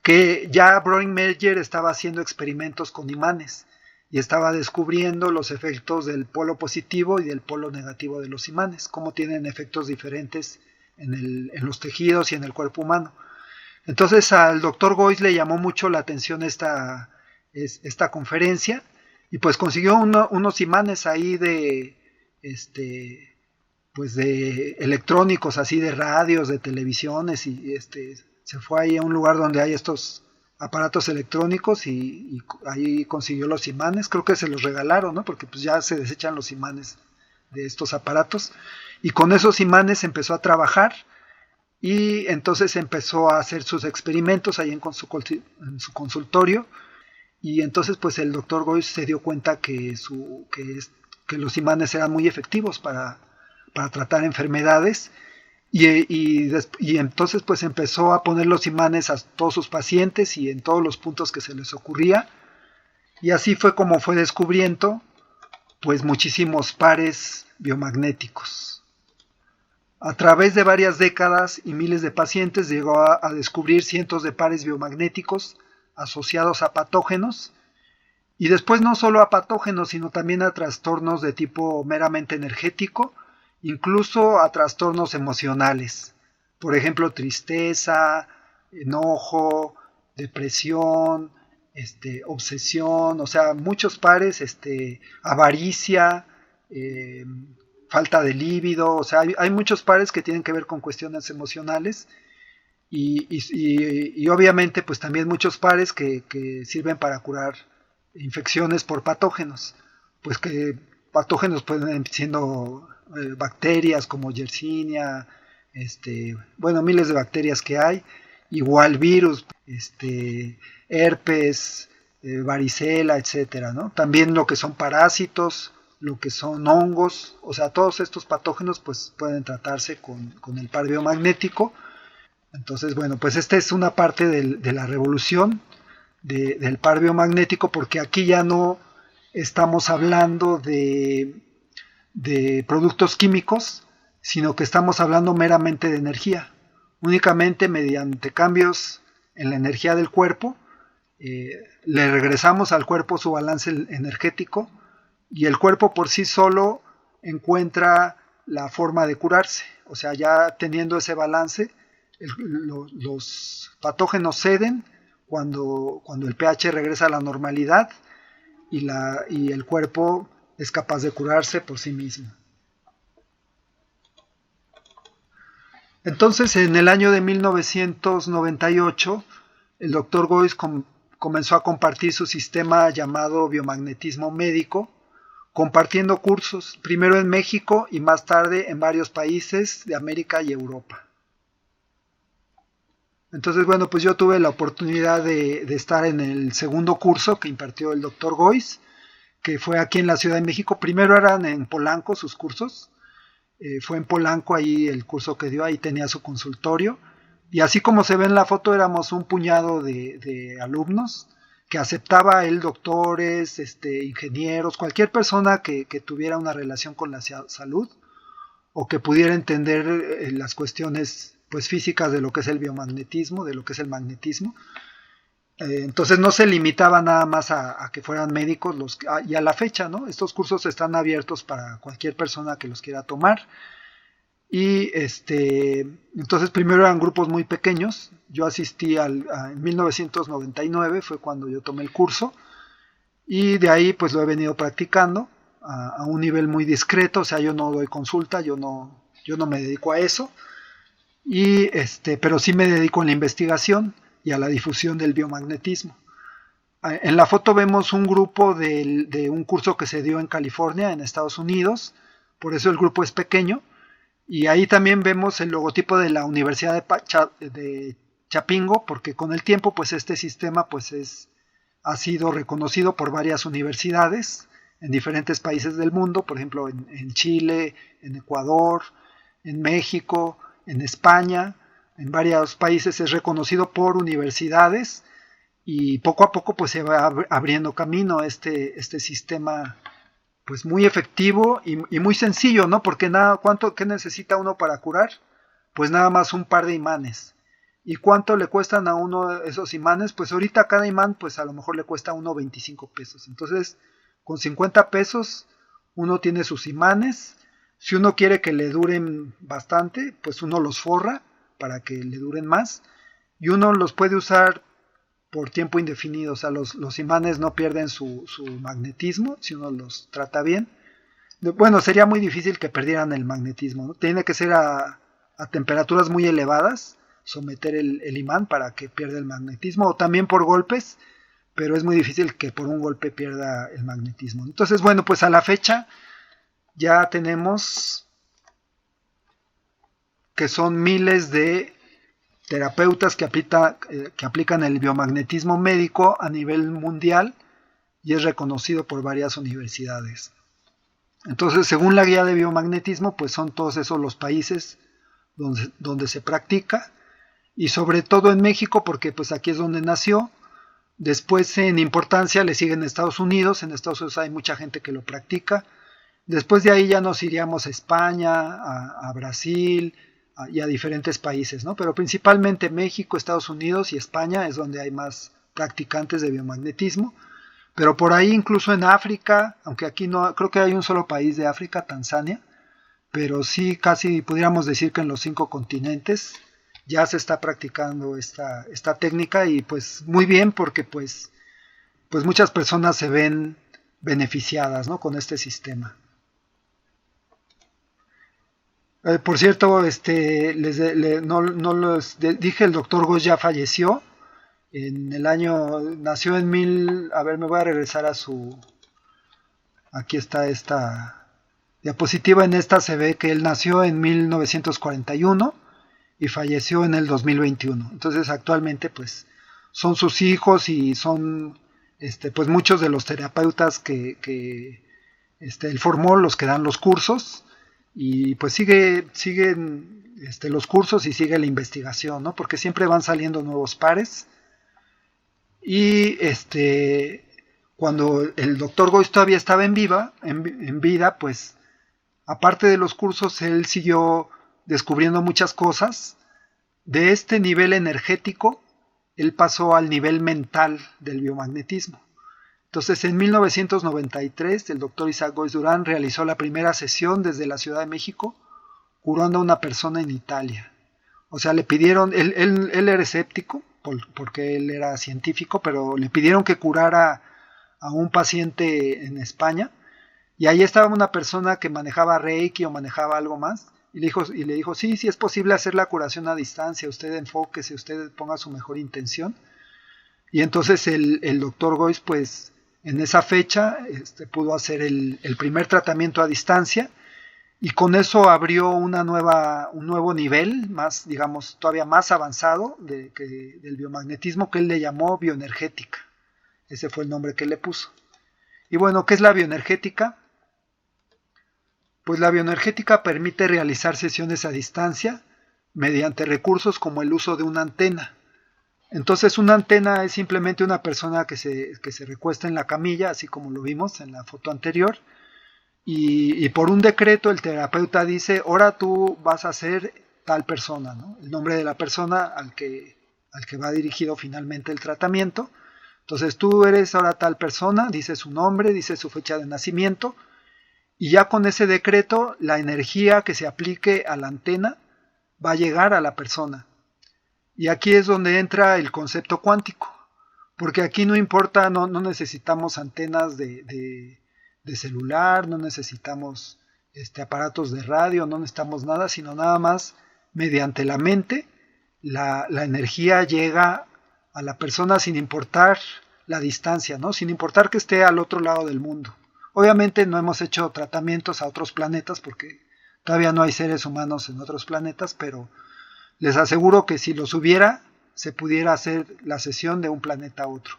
que ya Brödinger estaba haciendo experimentos con imanes y estaba descubriendo los efectos del polo positivo y del polo negativo de los imanes, cómo tienen efectos diferentes en los tejidos y en el cuerpo humano. Entonces al doctor Goiz le llamó mucho la atención esta conferencia, y pues consiguió unos imanes ahí pues de electrónicos, así de radios, de televisiones, y se fue ahí a un lugar donde hay estos aparatos electrónicos y ahí consiguió los imanes. Creo que se los regalaron, ¿no? Porque pues ya se desechan los imanes de estos aparatos, y con esos imanes empezó a trabajar, y entonces empezó a hacer sus experimentos ahí en su consultorio, y entonces pues el doctor Goiz se dio cuenta que los imanes eran muy efectivos para tratar enfermedades, y entonces pues empezó a poner los imanes a todos sus pacientes y en todos los puntos que se les ocurría, y así fue como fue descubriendo pues muchísimos pares biomagnéticos. A través de varias décadas y miles de pacientes llegó a descubrir cientos de pares biomagnéticos asociados a patógenos, y después no solo a patógenos, sino también a trastornos de tipo meramente energético, incluso a trastornos emocionales, por ejemplo tristeza, enojo, depresión, obsesión, o sea, muchos pares, avaricia, falta de líbido, o sea, hay muchos pares que tienen que ver con cuestiones emocionales, y obviamente pues también muchos pares que sirven para curar infecciones por patógenos, pues que patógenos pueden siendo bacterias como Yersinia, bueno, miles de bacterias que hay, igual virus, herpes, varicela, etcétera, ¿no? También lo que son parásitos, lo que son hongos, o sea, todos estos patógenos pues pueden tratarse con el par biomagnético. Entonces, bueno, pues esta es una parte de la revolución del par biomagnético, porque aquí ya no estamos hablando de productos químicos, sino que estamos hablando meramente de energía. Únicamente mediante cambios en la energía del cuerpo, le regresamos al cuerpo su balance energético, y el cuerpo por sí solo encuentra la forma de curarse. O sea, ya teniendo ese balance, los patógenos ceden cuando el pH regresa a la normalidad, y el cuerpo es capaz de curarse por sí mismo. Entonces, en el año de 1998, el doctor Goiz comenzó a compartir su sistema llamado biomagnetismo médico, compartiendo cursos, primero en México y más tarde en varios países de América y Europa. Entonces, bueno, pues yo tuve la oportunidad de estar en el segundo curso que impartió el doctor Goiz, que fue aquí en la Ciudad de México. Primero eran en Polanco sus cursos, fue en Polanco ahí el curso que dio, ahí tenía su consultorio, y así como se ve en la foto éramos un puñado de alumnos que aceptaba él, doctores, ingenieros, cualquier persona que tuviera una relación con la salud o que pudiera entender las cuestiones pues físicas de lo que es el biomagnetismo, de lo que es el magnetismo. Entonces no se limitaba nada más a que fueran médicos, y a la fecha, ¿no? Estos cursos están abiertos para cualquier persona que los quiera tomar. Y entonces primero eran grupos muy pequeños. Yo asistí en 1999, fue cuando yo tomé el curso, y de ahí pues lo he venido practicando a un nivel muy discreto. O sea, yo no doy consulta, yo no me dedico a eso, pero sí me dedico a la investigación y a la difusión del biomagnetismo. En la foto vemos un grupo de un curso que se dio en California, en Estados Unidos, por eso el grupo es pequeño, y ahí también vemos el logotipo de la Universidad de Chapingo, porque con el tiempo pues este sistema pues ha sido reconocido por varias universidades en diferentes países del mundo, por ejemplo en Chile, en Ecuador, en México, en España, en varios países es reconocido por universidades y poco a poco pues se va abriendo camino este sistema pues muy efectivo y muy sencillo, ¿no? Porque ¿qué necesita uno para curar? Pues nada más un par de imanes. ¿Y cuánto le cuestan a uno esos imanes? Pues ahorita cada imán pues a lo mejor le cuesta a uno 25 pesos. Entonces con 50 pesos uno tiene sus imanes. Si uno quiere que le duren bastante, pues uno los forra para que le duren más. Y uno los puede usar por tiempo indefinido. O sea, los imanes no pierden su magnetismo si uno los trata bien. Bueno, sería muy difícil que perdieran el magnetismo, ¿no? Tiene que ser a temperaturas muy elevadas, someter el imán para que pierda el magnetismo, o también por golpes, pero es muy difícil que por un golpe pierda el magnetismo. Entonces, bueno, pues a la fecha ya tenemos que son miles de terapeutas que aplican el biomagnetismo médico a nivel mundial y es reconocido por varias universidades. Entonces, según la guía de biomagnetismo, pues son todos esos los países donde se practica, y sobre todo en México, porque pues aquí es donde nació. Después en importancia le siguen Estados Unidos. En Estados Unidos hay mucha gente que lo practica. Después de ahí ya nos iríamos a España, a Brasil y a diferentes países, ¿no? Pero principalmente México, Estados Unidos y España es donde hay más practicantes de biomagnetismo. Pero por ahí incluso en África, aunque aquí no, creo que hay un solo país de África, Tanzania, pero sí casi pudiéramos decir que en los 5 continentes ya se está practicando esta técnica, y pues muy bien, porque pues muchas personas se ven beneficiadas, ¿no?, con este sistema. Por cierto, dije, el doctor Goss ya falleció. En el año, nació en me voy a regresar a aquí está esta diapositiva. En esta se ve que él nació en 1941 y falleció en el 2021. Entonces actualmente pues son sus hijos y son pues muchos de los terapeutas que él formó, los que dan los cursos, y pues siguen los cursos y sigue la investigación, ¿no? Porque siempre van saliendo nuevos pares. Y cuando el doctor Goss todavía estaba en vida, pues aparte de los cursos, él siguió descubriendo muchas cosas. De este nivel energético, él pasó al nivel mental del biomagnetismo. Entonces, en 1993, el doctor Isaac Goss Durán realizó la primera sesión desde la Ciudad de México, curando a una persona en Italia. O sea, le pidieron, él era escéptico, porque él era científico, pero le pidieron que curara a un paciente en España, y ahí estaba una persona que manejaba Reiki o manejaba algo más, y le dijo, sí es posible hacer la curación a distancia, usted enfóquese, usted ponga su mejor intención. Y entonces el doctor Goss, pues en esa fecha pudo hacer el primer tratamiento a distancia, y con eso abrió un nuevo nivel, más, digamos, todavía más avanzado del biomagnetismo, que él le llamó bioenergética. Ese fue el nombre que él le puso. Y bueno, ¿qué es la bioenergética? Pues la bioenergética permite realizar sesiones a distancia mediante recursos como el uso de una antena. Entonces, una antena es simplemente una persona que se recuesta en la camilla, así como lo vimos en la foto anterior, y por un decreto el terapeuta dice, ahora tú vas a ser tal persona, ¿no? El nombre de la persona al que va dirigido finalmente el tratamiento. Entonces tú eres ahora tal persona, dice su nombre, dice su fecha de nacimiento, y ya con ese decreto la energía que se aplique a la antena va a llegar a la persona. Y aquí es donde entra el concepto cuántico, porque aquí no importa, no necesitamos antenas de celular, no necesitamos aparatos de radio, no necesitamos nada, sino nada más mediante la mente la energía llega a la persona sin importar la distancia, ¿no? Sin importar que esté al otro lado del mundo. Obviamente no hemos hecho tratamientos a otros planetas porque todavía no hay seres humanos en otros planetas, pero les aseguro que si los hubiera, se pudiera hacer la sesión de un planeta a otro.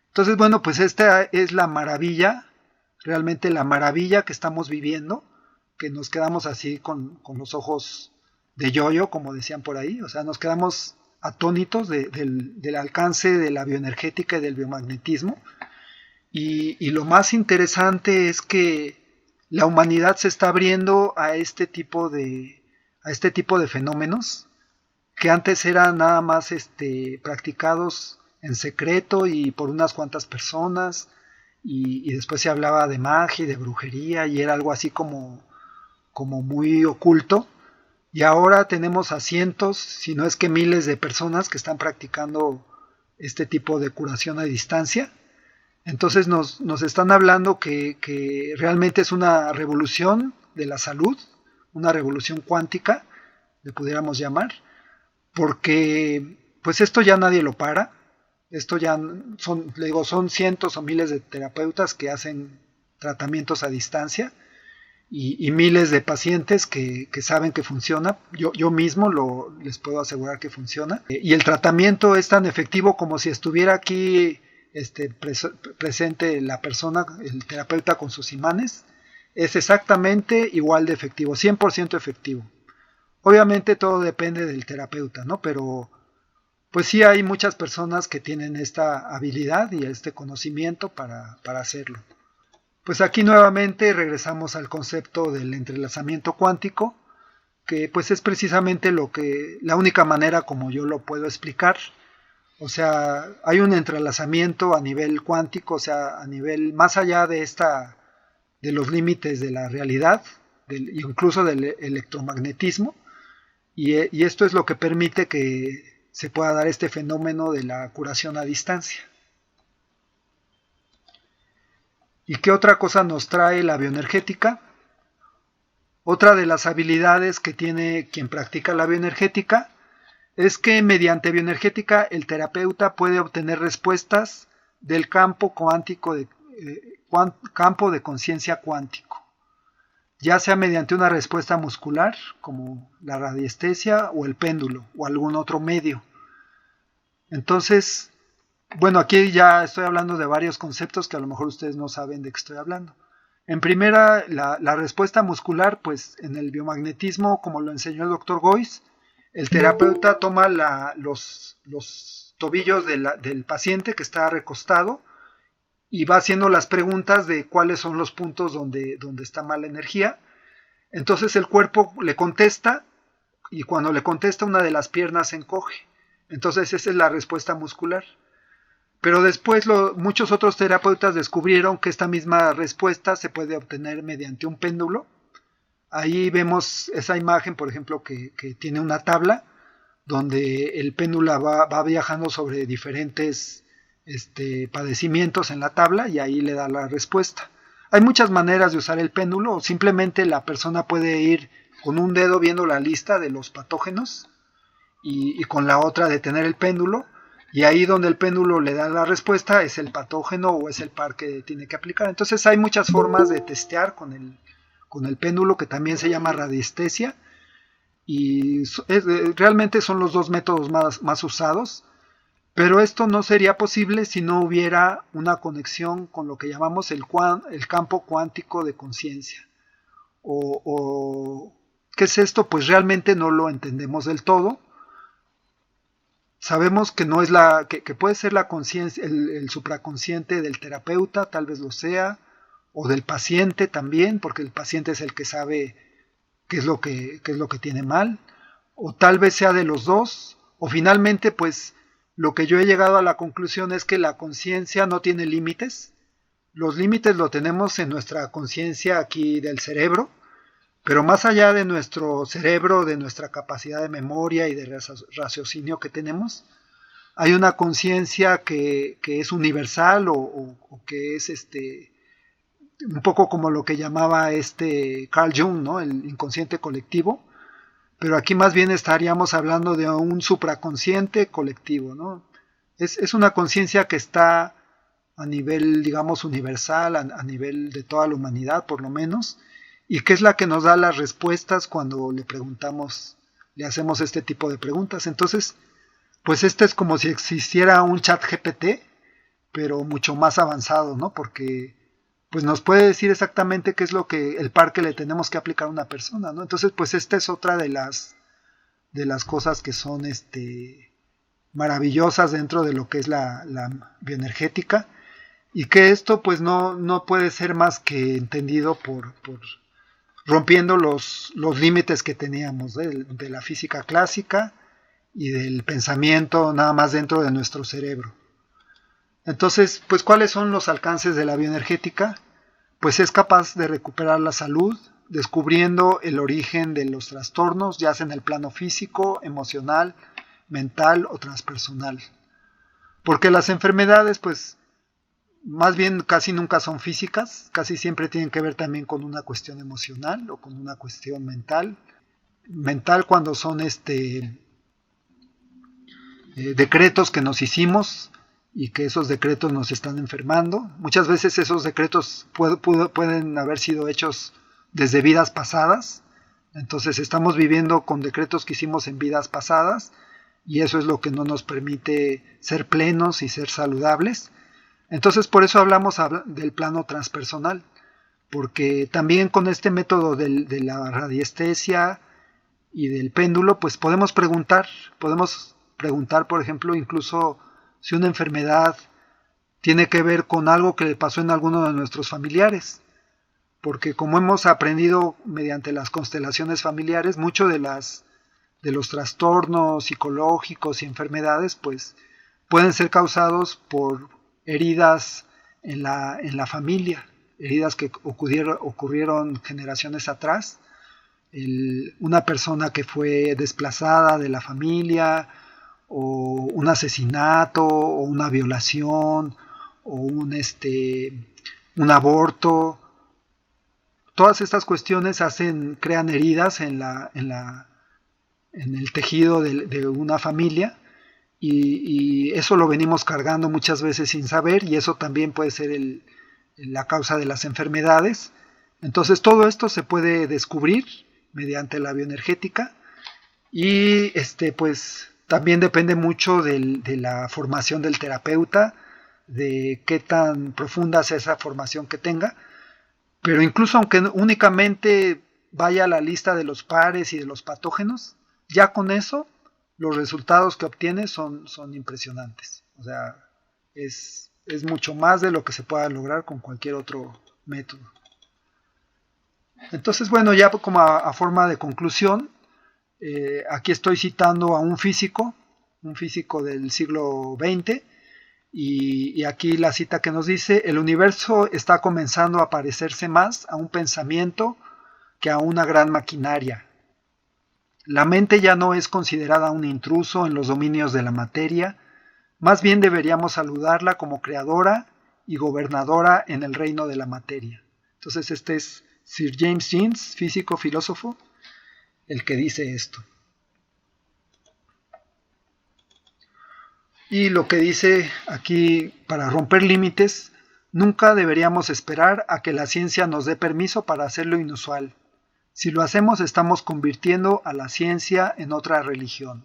Entonces, bueno, pues esta es la maravilla, realmente la maravilla que estamos viviendo, que nos quedamos así con los ojos de yo-yo, como decían por ahí. O sea, nos quedamos atónitos del alcance de la bioenergética y del biomagnetismo. Y lo más interesante es que la humanidad se está abriendo a este tipo de fenómenos que antes eran nada más practicados en secreto y por unas cuantas personas, y después se hablaba de magia y de brujería y era algo así como muy oculto, y ahora tenemos a cientos, si no es que miles de personas que están practicando este tipo de curación a distancia. Entonces nos están hablando que realmente es una revolución de la salud, una revolución cuántica, le pudiéramos llamar, porque pues esto ya nadie lo para. Esto ya son cientos o miles de terapeutas que hacen tratamientos a distancia y miles de pacientes que saben que funciona. Yo mismo les puedo asegurar que funciona. Y el tratamiento es tan efectivo como si estuviera aquí presente la persona, el terapeuta con sus imanes. Es exactamente igual de efectivo, 100% efectivo. Obviamente todo depende del terapeuta, ¿no? Pero pues sí hay muchas personas que tienen esta habilidad y este conocimiento para hacerlo. Pues aquí nuevamente regresamos al concepto del entrelazamiento cuántico, que pues es precisamente la única manera como yo lo puedo explicar. O sea, hay un entrelazamiento a nivel cuántico, o sea, a nivel más allá de los límites de la realidad, incluso del electromagnetismo, y esto es lo que permite que se pueda dar este fenómeno de la curación a distancia. ¿Y qué otra cosa nos trae la bioenergética? Otra de las habilidades que tiene quien practica la bioenergética es que mediante bioenergética el terapeuta puede obtener respuestas del campo cuántico campo de conciencia cuántico, ya sea mediante una respuesta muscular, como la radiestesia o el péndulo, o algún otro medio. Entonces, bueno, aquí ya estoy hablando de varios conceptos que a lo mejor ustedes no saben de qué estoy hablando. En primera, la respuesta muscular, pues en el biomagnetismo, como lo enseñó el doctor Goiz, el terapeuta toma los tobillos del paciente que está recostado y va haciendo las preguntas de cuáles son los puntos donde está mala energía. Entonces el cuerpo le contesta, y cuando le contesta una de las piernas se encoge. Entonces esa es la respuesta muscular. Pero después muchos otros terapeutas descubrieron que esta misma respuesta se puede obtener mediante un péndulo. Ahí vemos esa imagen, por ejemplo, que tiene una tabla donde el péndulo va viajando sobre diferentes padecimientos en la tabla y ahí le da la respuesta. Hay muchas maneras de usar el péndulo, o simplemente la persona puede ir con un dedo viendo la lista de los patógenos y con la otra detener el péndulo, y ahí donde el péndulo le da la respuesta es el patógeno o es el par que tiene que aplicar. Entonces hay muchas formas de testear con el péndulo, que también se llama radiestesia, y realmente son los dos métodos más usados. Pero esto no sería posible si no hubiera una conexión con lo que llamamos el campo cuántico de conciencia. ¿Qué es esto? Pues realmente no lo entendemos del todo. Sabemos que no es que puede ser la conciencia, el supraconsciente del terapeuta, tal vez lo sea, o del paciente también, porque el paciente es el que sabe qué es lo que tiene mal, o tal vez sea de los dos, o finalmente pues lo que yo he llegado a la conclusión es que la conciencia no tiene límites. Los límites lo tenemos en nuestra conciencia aquí del cerebro, pero más allá de nuestro cerebro, de nuestra capacidad de memoria y de raciocinio que tenemos, hay una conciencia que es universal o que es un poco como lo que llamaba Carl Jung, ¿no? El inconsciente colectivo. Pero aquí más bien estaríamos hablando de un supraconsciente colectivo, ¿no? Es una conciencia que está a nivel, digamos, universal, a nivel de toda la humanidad, por lo menos, y que es la que nos da las respuestas cuando le hacemos este tipo de preguntas. Entonces, pues es como si existiera un chat GPT, pero mucho más avanzado, ¿no? Porque pues nos puede decir exactamente qué es el par que le tenemos que aplicar a una persona, ¿no? Entonces, pues esta es otra de las de las cosas que son maravillosas dentro de lo que es la bioenergética, y que esto pues no puede ser más que entendido por rompiendo los límites que teníamos de la física clásica y del pensamiento nada más dentro de nuestro cerebro. Entonces, pues, ¿cuáles son los alcances de la bioenergética? Pues es capaz de recuperar la salud, descubriendo el origen de los trastornos, ya sea en el plano físico, emocional, mental o transpersonal. Porque las enfermedades, pues, más bien casi nunca son físicas, casi siempre tienen que ver también con una cuestión emocional o con una cuestión mental. Mental cuando son decretos que nos hicimos y que esos decretos nos están enfermando. Muchas veces esos decretos pueden haber sido hechos desde vidas pasadas, entonces estamos viviendo con decretos que hicimos en vidas pasadas, y eso es lo que no nos permite ser plenos y ser saludables. Entonces por eso hablamos del plano transpersonal, porque también con este método de la radiestesia y del péndulo, pues podemos preguntar, por ejemplo, incluso si una enfermedad tiene que ver con algo que le pasó en alguno de nuestros familiares, porque como hemos aprendido mediante las constelaciones familiares, mucho de los trastornos psicológicos y enfermedades pues pueden ser causados por heridas en la familia, heridas que ocurrieron generaciones atrás, una persona que fue desplazada de la familia, o un asesinato, o una violación, o un aborto. Todas estas cuestiones crean heridas en el tejido de una familia, y eso lo venimos cargando muchas veces sin saber, y eso también puede ser la causa de las enfermedades. Entonces todo esto se puede descubrir mediante la bioenergética, y pues también depende mucho de la formación del terapeuta, de qué tan profunda sea esa formación que tenga. Pero incluso aunque únicamente vaya a la lista de los pares y de los patógenos, ya con eso los resultados que obtiene son impresionantes. O sea, es mucho más de lo que se pueda lograr con cualquier otro método. Entonces, bueno, ya como a forma de conclusión, aquí estoy citando a un físico del siglo XX, y aquí la cita que nos dice: el universo está comenzando a parecerse más a un pensamiento que a una gran maquinaria. La mente ya no es considerada un intruso en los dominios de la materia, más bien deberíamos saludarla como creadora y gobernadora en el reino de la materia. Entonces este es Sir James Jeans, físico, filósofo, el que dice esto. Y lo que dice aquí: para romper límites, nunca deberíamos esperar a que la ciencia nos dé permiso para hacer lo inusual. Si lo hacemos, estamos convirtiendo a la ciencia en otra religión.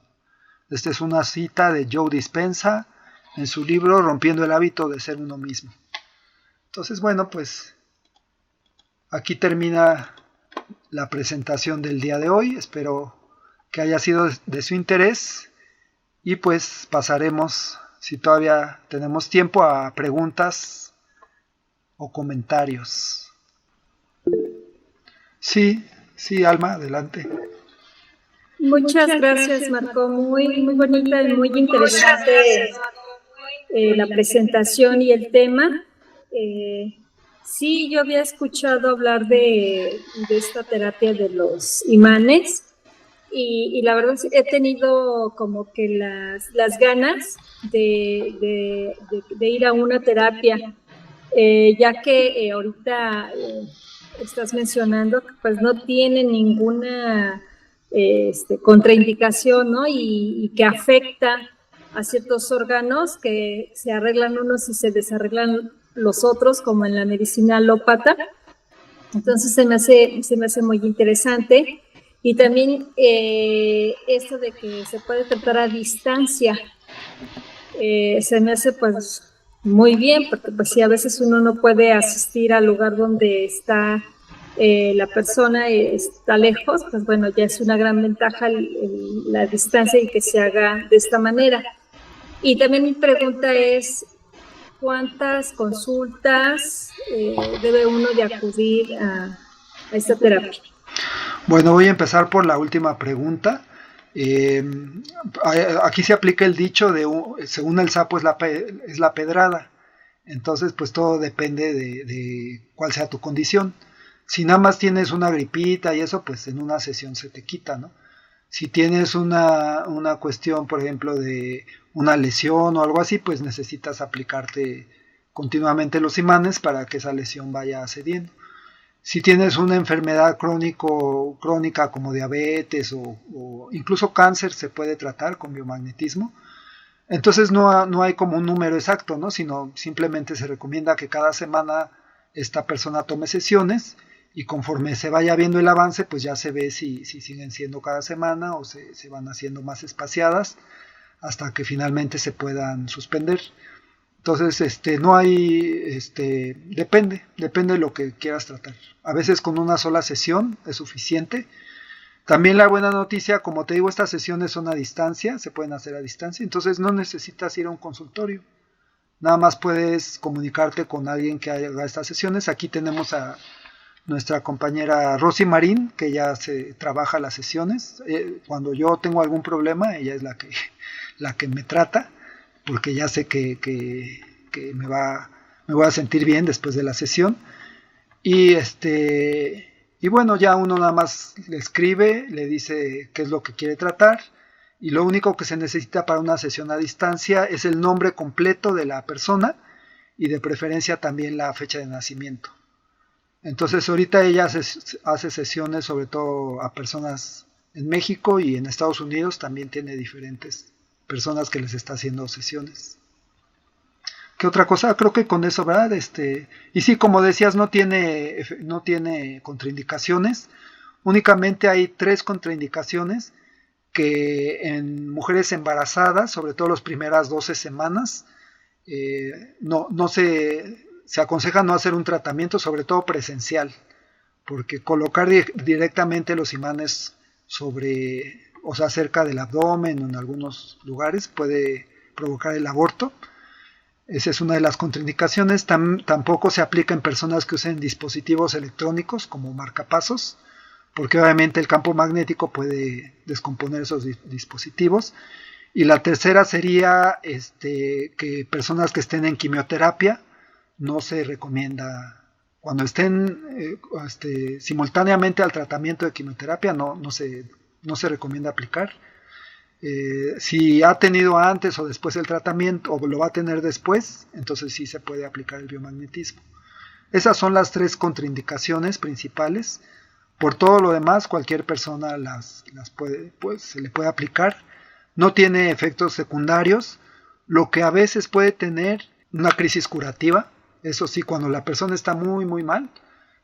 Esta es una cita de Joe Dispenza en su libro Rompiendo el hábito de ser uno mismo. Entonces, bueno, pues aquí termina la presentación del día de hoy. Espero que haya sido de su interés, y pues pasaremos, si todavía tenemos tiempo, a preguntas o comentarios. Sí, Alma, adelante. Muchas gracias, Marco. Muy bonita y muy interesante la presentación y el tema. Sí, yo había escuchado hablar de esta terapia de los imanes, y la verdad he tenido como que las ganas de ir a una terapia, ya que ahorita estás mencionando que pues no tiene ninguna contraindicación, ¿no? Y que afecta a ciertos órganos, que se arreglan unos y se desarreglan los otros, como en la medicina alópata. Entonces se me hace muy interesante. Y también esto de que se puede tratar a distancia, se me hace pues muy bien, porque pues si a veces uno no puede asistir al lugar donde está la persona está lejos, pues bueno, ya es una gran ventaja la distancia y que se haga de esta manera. Y también mi pregunta es, ¿cuántas consultas debe uno de acudir a esta terapia? Bueno, voy a empezar por la última pregunta. Aquí se aplica el dicho de según el sapo es la pedrada. Entonces, pues todo depende de cuál sea tu condición. Si nada más tienes una gripita y eso, pues en una sesión se te quita, ¿no? Si tienes una cuestión, por ejemplo, de una lesión o algo así, pues necesitas aplicarte continuamente los imanes para que esa lesión vaya cediendo. Si tienes una enfermedad crónica como diabetes o incluso cáncer, se puede tratar con biomagnetismo. Entonces no hay como un número exacto, ¿no? Sino simplemente se recomienda que cada semana esta persona tome sesiones y conforme se vaya viendo el avance, pues ya se ve si siguen siendo cada semana o se van haciendo más espaciadas hasta que finalmente se puedan suspender. Entonces, no hay, depende de lo que quieras tratar. A veces con una sola sesión es suficiente. También la buena noticia, como te digo, estas sesiones son a distancia, se pueden hacer a distancia, entonces no necesitas ir a un consultorio. Nada más puedes comunicarte con alguien que haga estas sesiones. Aquí tenemos a nuestra compañera Rosy Marín, que ya se trabaja las sesiones. Cuando yo tengo algún problema, ella es la que me trata, porque ya sé que me voy a sentir bien después de la sesión. Y bueno, ya uno nada más le escribe, le dice qué es lo que quiere tratar, y lo único que se necesita para una sesión a distancia es el nombre completo de la persona y de preferencia también la fecha de nacimiento. Entonces ahorita ella hace sesiones sobre todo a personas en México, y en Estados Unidos también tiene diferentes personas que les está haciendo sesiones. ¿Qué otra cosa? Creo que con eso, ¿verdad? Y sí, como decías, no tiene contraindicaciones. Únicamente hay 3 contraindicaciones que en mujeres embarazadas, sobre todo las primeras 12 semanas, se aconseja no hacer un tratamiento, sobre todo presencial, porque colocar directamente los imanes cerca del abdomen o en algunos lugares puede provocar el aborto. Esa es una de las contraindicaciones. Tampoco se aplica en personas que usen dispositivos electrónicos como marcapasos, porque obviamente el campo magnético puede descomponer esos dispositivos. Y la tercera sería que personas que estén en quimioterapia, no se recomienda, cuando estén simultáneamente al tratamiento de quimioterapia, no se recomienda aplicar. Si ha tenido antes o después el tratamiento, o lo va a tener después, entonces sí se puede aplicar el biomagnetismo. Esas son las 3 contraindicaciones principales. Por todo lo demás, cualquier persona se le puede aplicar. No tiene efectos secundarios, lo que a veces puede tener una crisis curativa. Eso sí, cuando la persona está muy muy mal,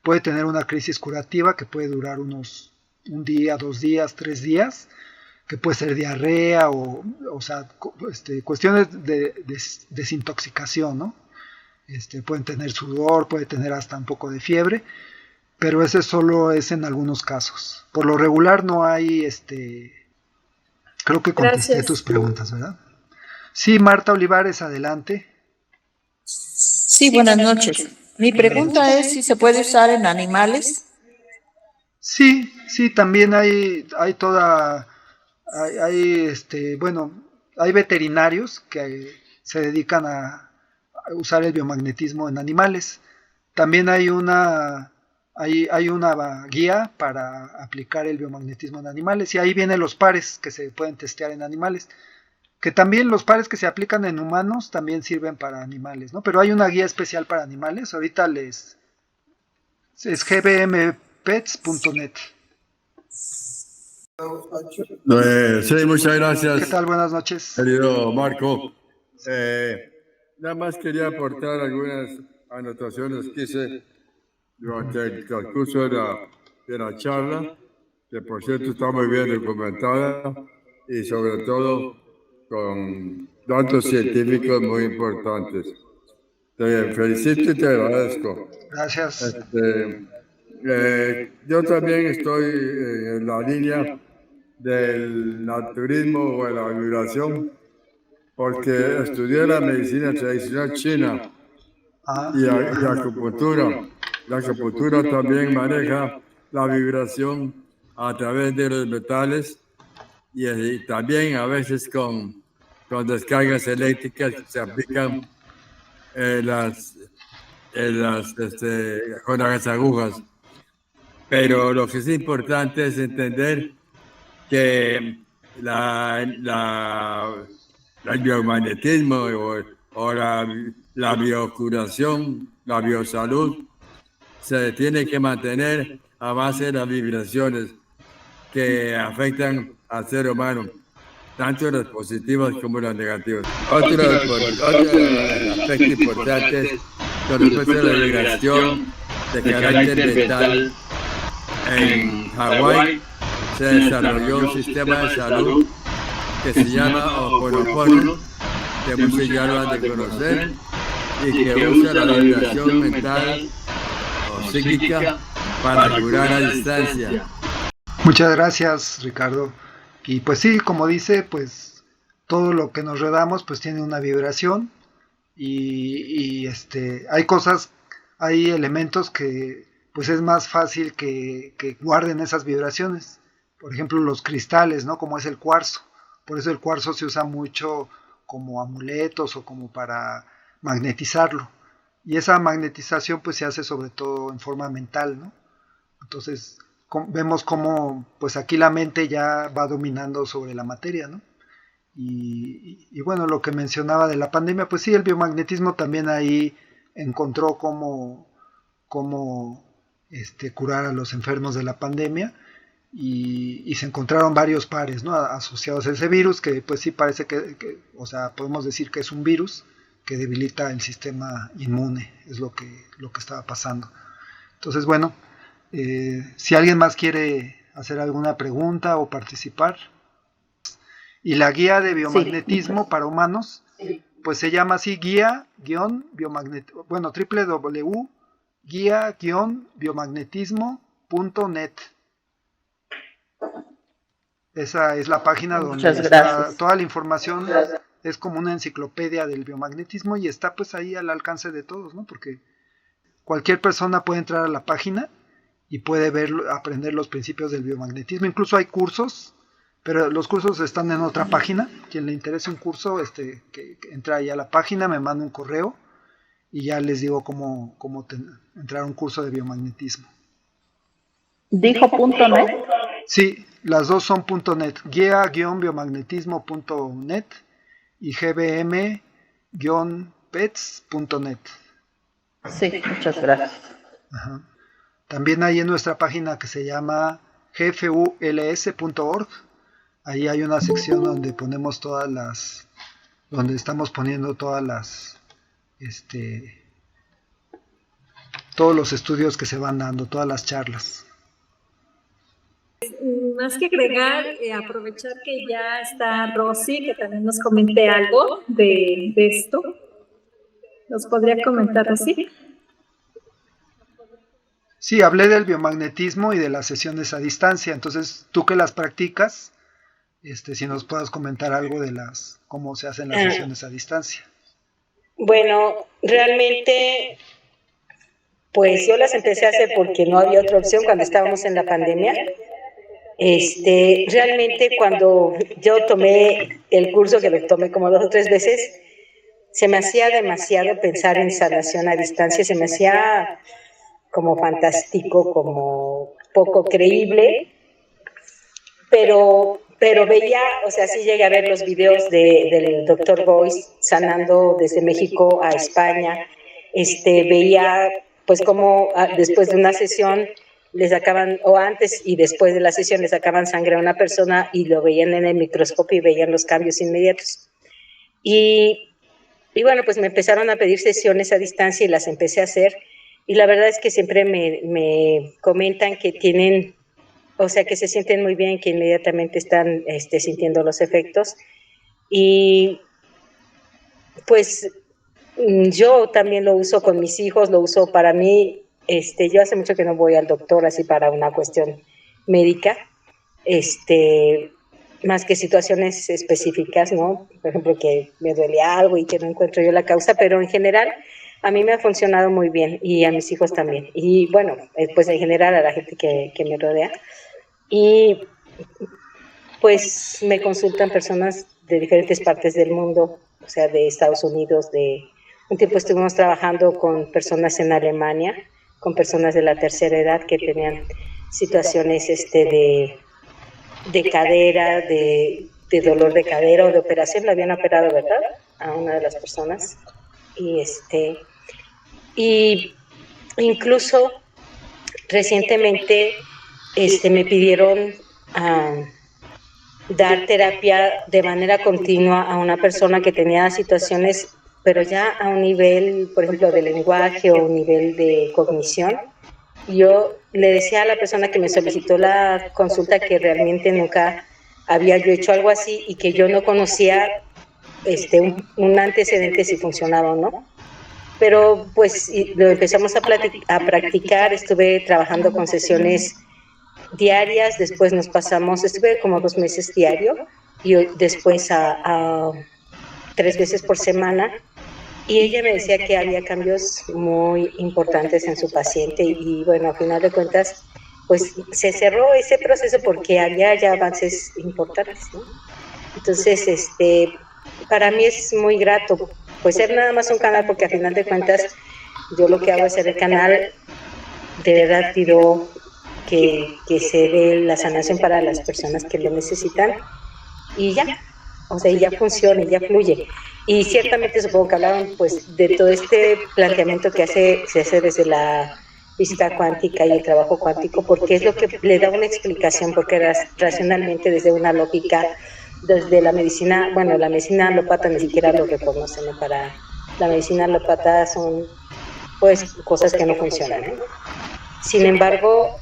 puede tener una crisis curativa que puede durar un día, 2 días, 3 días, que puede ser diarrea cuestiones de desintoxicación, ¿no? Pueden tener sudor, puede tener hasta un poco de fiebre, pero ese solo es en algunos casos. Por lo regular no hay, creo que contesté tus preguntas, ¿verdad? Sí, Marta Olivares, adelante. Sí, buenas noches. Mi pregunta es si se puede usar en animales. Sí, también hay hay veterinarios que se dedican a usar el biomagnetismo en animales. También hay una guía para aplicar el biomagnetismo en animales, y ahí vienen los pares que se pueden testear en animales, que también los pares que se aplican en humanos también sirven para animales, ¿no? Pero hay una guía especial para animales, ahorita es gbmpets.net. Sí, muchas gracias. ¿Qué tal? Buenas noches. Querido Marco. Nada más quería aportar algunas anotaciones que hice durante el transcurso de la charla, que por cierto está muy bien documentada y sobre todo con datos científicos muy importantes. Te felicito y te agradezco. Gracias. Yo también estoy en la línea del naturismo o de la vibración, porque estudié la medicina tradicional china y acupuntura. La acupuntura también maneja la vibración a través de los metales y también a veces con descargas eléctricas que se aplican con las agujas. Pero lo que es importante es entender que el biomagnetismo o la biocuración, la biosalud, se tiene que mantener a base de las vibraciones que afectan al ser humano, tanto las positivas como las negativas. Otro aspecto importante es con respecto a la vibración de carácter mental. En Hawái se desarrolló un sistema de salud que se llama Ho'oponopono, que muchos ya lo han de conocer, y que usa la vibración mental o psíquica para curar a distancia. Muchas gracias, Ricardo. Y pues sí, como dice, pues todo lo que nos redamos pues tiene una vibración y hay cosas, hay elementos que pues es más fácil que guarden esas vibraciones. Por ejemplo, los cristales, ¿no? Como es el cuarzo. Por eso el cuarzo se usa mucho como amuletos o como para magnetizarlo. Y esa magnetización pues se hace sobre todo en forma mental, ¿no? Entonces vemos cómo pues aquí la mente ya va dominando sobre la materia, ¿no? Y bueno, lo que mencionaba de la pandemia, pues sí, el biomagnetismo también ahí encontró cómo curar a los enfermos de la pandemia y se encontraron varios pares, ¿no? Asociados a ese virus, que pues sí parece que, o sea, podemos decir que es un virus que debilita el sistema inmune, es lo que estaba pasando. Entonces, bueno, si alguien más quiere hacer alguna pregunta o participar. Y la guía de biomagnetismo para humanos, pues se llama así, guía-biomagnetismo, bueno, www.guia-biomagnetismo.net. Esa es la página donde está toda la información, es como una enciclopedia del biomagnetismo y está pues ahí al alcance de todos, ¿no? Porque cualquier persona puede entrar a la página y puede aprender los principios del biomagnetismo. Incluso hay cursos, pero los cursos están en otra página. Quien le interese un curso, que entra ahí a la página, me manda un correo y ya les digo cómo entrar a un curso de biomagnetismo. ¿Dijo .net? Sí, las dos son .net, guia-biomagnetismo.net y gbm-pets.net. Sí, muchas gracias. Ajá. También hay en nuestra página que se llama gfuls.org. Ahí hay una sección donde ponemos donde estamos poniendo todos los estudios que se van dando, todas las charlas. Más que agregar, aprovechar que ya está Rosy, que también nos comente algo de esto. ¿Nos podría comentar, Rosy? Sí, hablé del biomagnetismo y de las sesiones a distancia. Entonces, tú que las practicas, si nos puedas comentar algo de cómo se hacen las sesiones a distancia. Bueno, realmente, pues yo las empecé a hacer porque no había otra opción cuando estábamos en la pandemia. Realmente cuando yo tomé el curso, que lo tomé como 2 o 3 veces, se me hacía demasiado pensar en sanación a distancia, se me hacía como fantástico, como poco creíble, pero veía, o sea, sí llegué a ver los videos del Dr. Boyce sanando desde México a España, veía pues como después de una sesión le sacaban, o antes y después de la sesión le sacaban sangre a una persona y lo veían en el microscopio y veían los cambios inmediatos. Y bueno, pues me empezaron a pedir sesiones a distancia y las empecé a hacer. Y la verdad es que siempre me comentan que tienen, o sea, que se sienten muy bien, que inmediatamente están sintiendo los efectos. Y pues yo también lo uso con mis hijos, lo uso para mí. yo hace mucho que no voy al doctor así para una cuestión médica, más que situaciones específicas, ¿no? Por ejemplo, que me duele algo y que no encuentro yo la causa, pero en general a mí me ha funcionado muy bien y a mis hijos también. Y bueno, pues en general a la gente que me rodea. Y pues me consultan personas de diferentes partes del mundo, o sea, de Estados Unidos, un tiempo estuvimos trabajando con personas en Alemania, con personas de la tercera edad que tenían situaciones de cadera, de dolor de cadera o de operación, la habían operado, ¿verdad? A una de las personas. Y incluso recientemente me pidieron dar terapia de manera continua a una persona que tenía situaciones, pero ya a un nivel, por ejemplo, de lenguaje o un nivel de cognición. Yo le decía a la persona que me solicitó la consulta que realmente nunca había yo hecho algo así y que yo no conocía un antecedente si funcionaba o no. Pero pues lo empezamos a practicar, estuve trabajando con sesiones diarias, después nos pasamos, estuve como 2 meses diario y después a 3 veces por semana. Y ella me decía que había cambios muy importantes en su paciente y bueno, a final de cuentas, pues se cerró ese proceso porque había ya avances importantes, ¿no? Entonces, para mí es muy grato, pues ser nada más un canal porque a final de cuentas yo lo que hago es ser el canal, de verdad pido que se dé la sanación para las personas que lo necesitan y ya, o sea, ya funciona, ya fluye. Y ciertamente supongo que hablaron pues de todo este planteamiento que se hace desde la física cuántica y el trabajo cuántico, porque es lo que le da una explicación, porque racionalmente desde una lógica, desde la medicina, bueno, la medicina alópata ni siquiera lo reconoce, ¿no? Para la medicina alópata son pues cosas que no funcionan, ¿no? Sin embargo,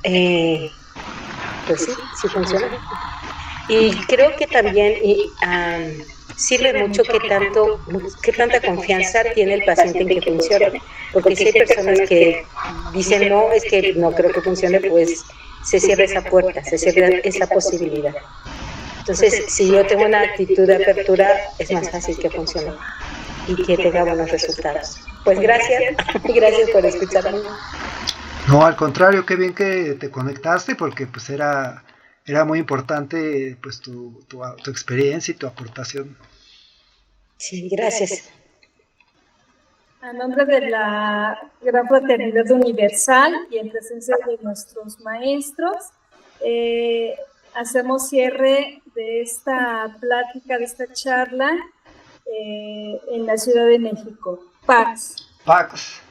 pues sí funciona. Y creo que también sirve mucho qué tanta confianza tiene el paciente en que funcione. Porque si hay personas que dicen, no, es que no creo que funcione, pues se cierra esa puerta, se cierra esa posibilidad. Entonces, si yo tengo una actitud de apertura, es más fácil que funcione y que tenga buenos resultados. Pues gracias, gracias por escucharme. No, al contrario, qué bien que te conectaste porque pues era muy importante pues tu experiencia y tu aportación. Sí, gracias. A nombre de la Gran Fraternidad Universal y en presencia de nuestros maestros, hacemos cierre de esta plática, de esta charla en la Ciudad de México. Pax. Pax.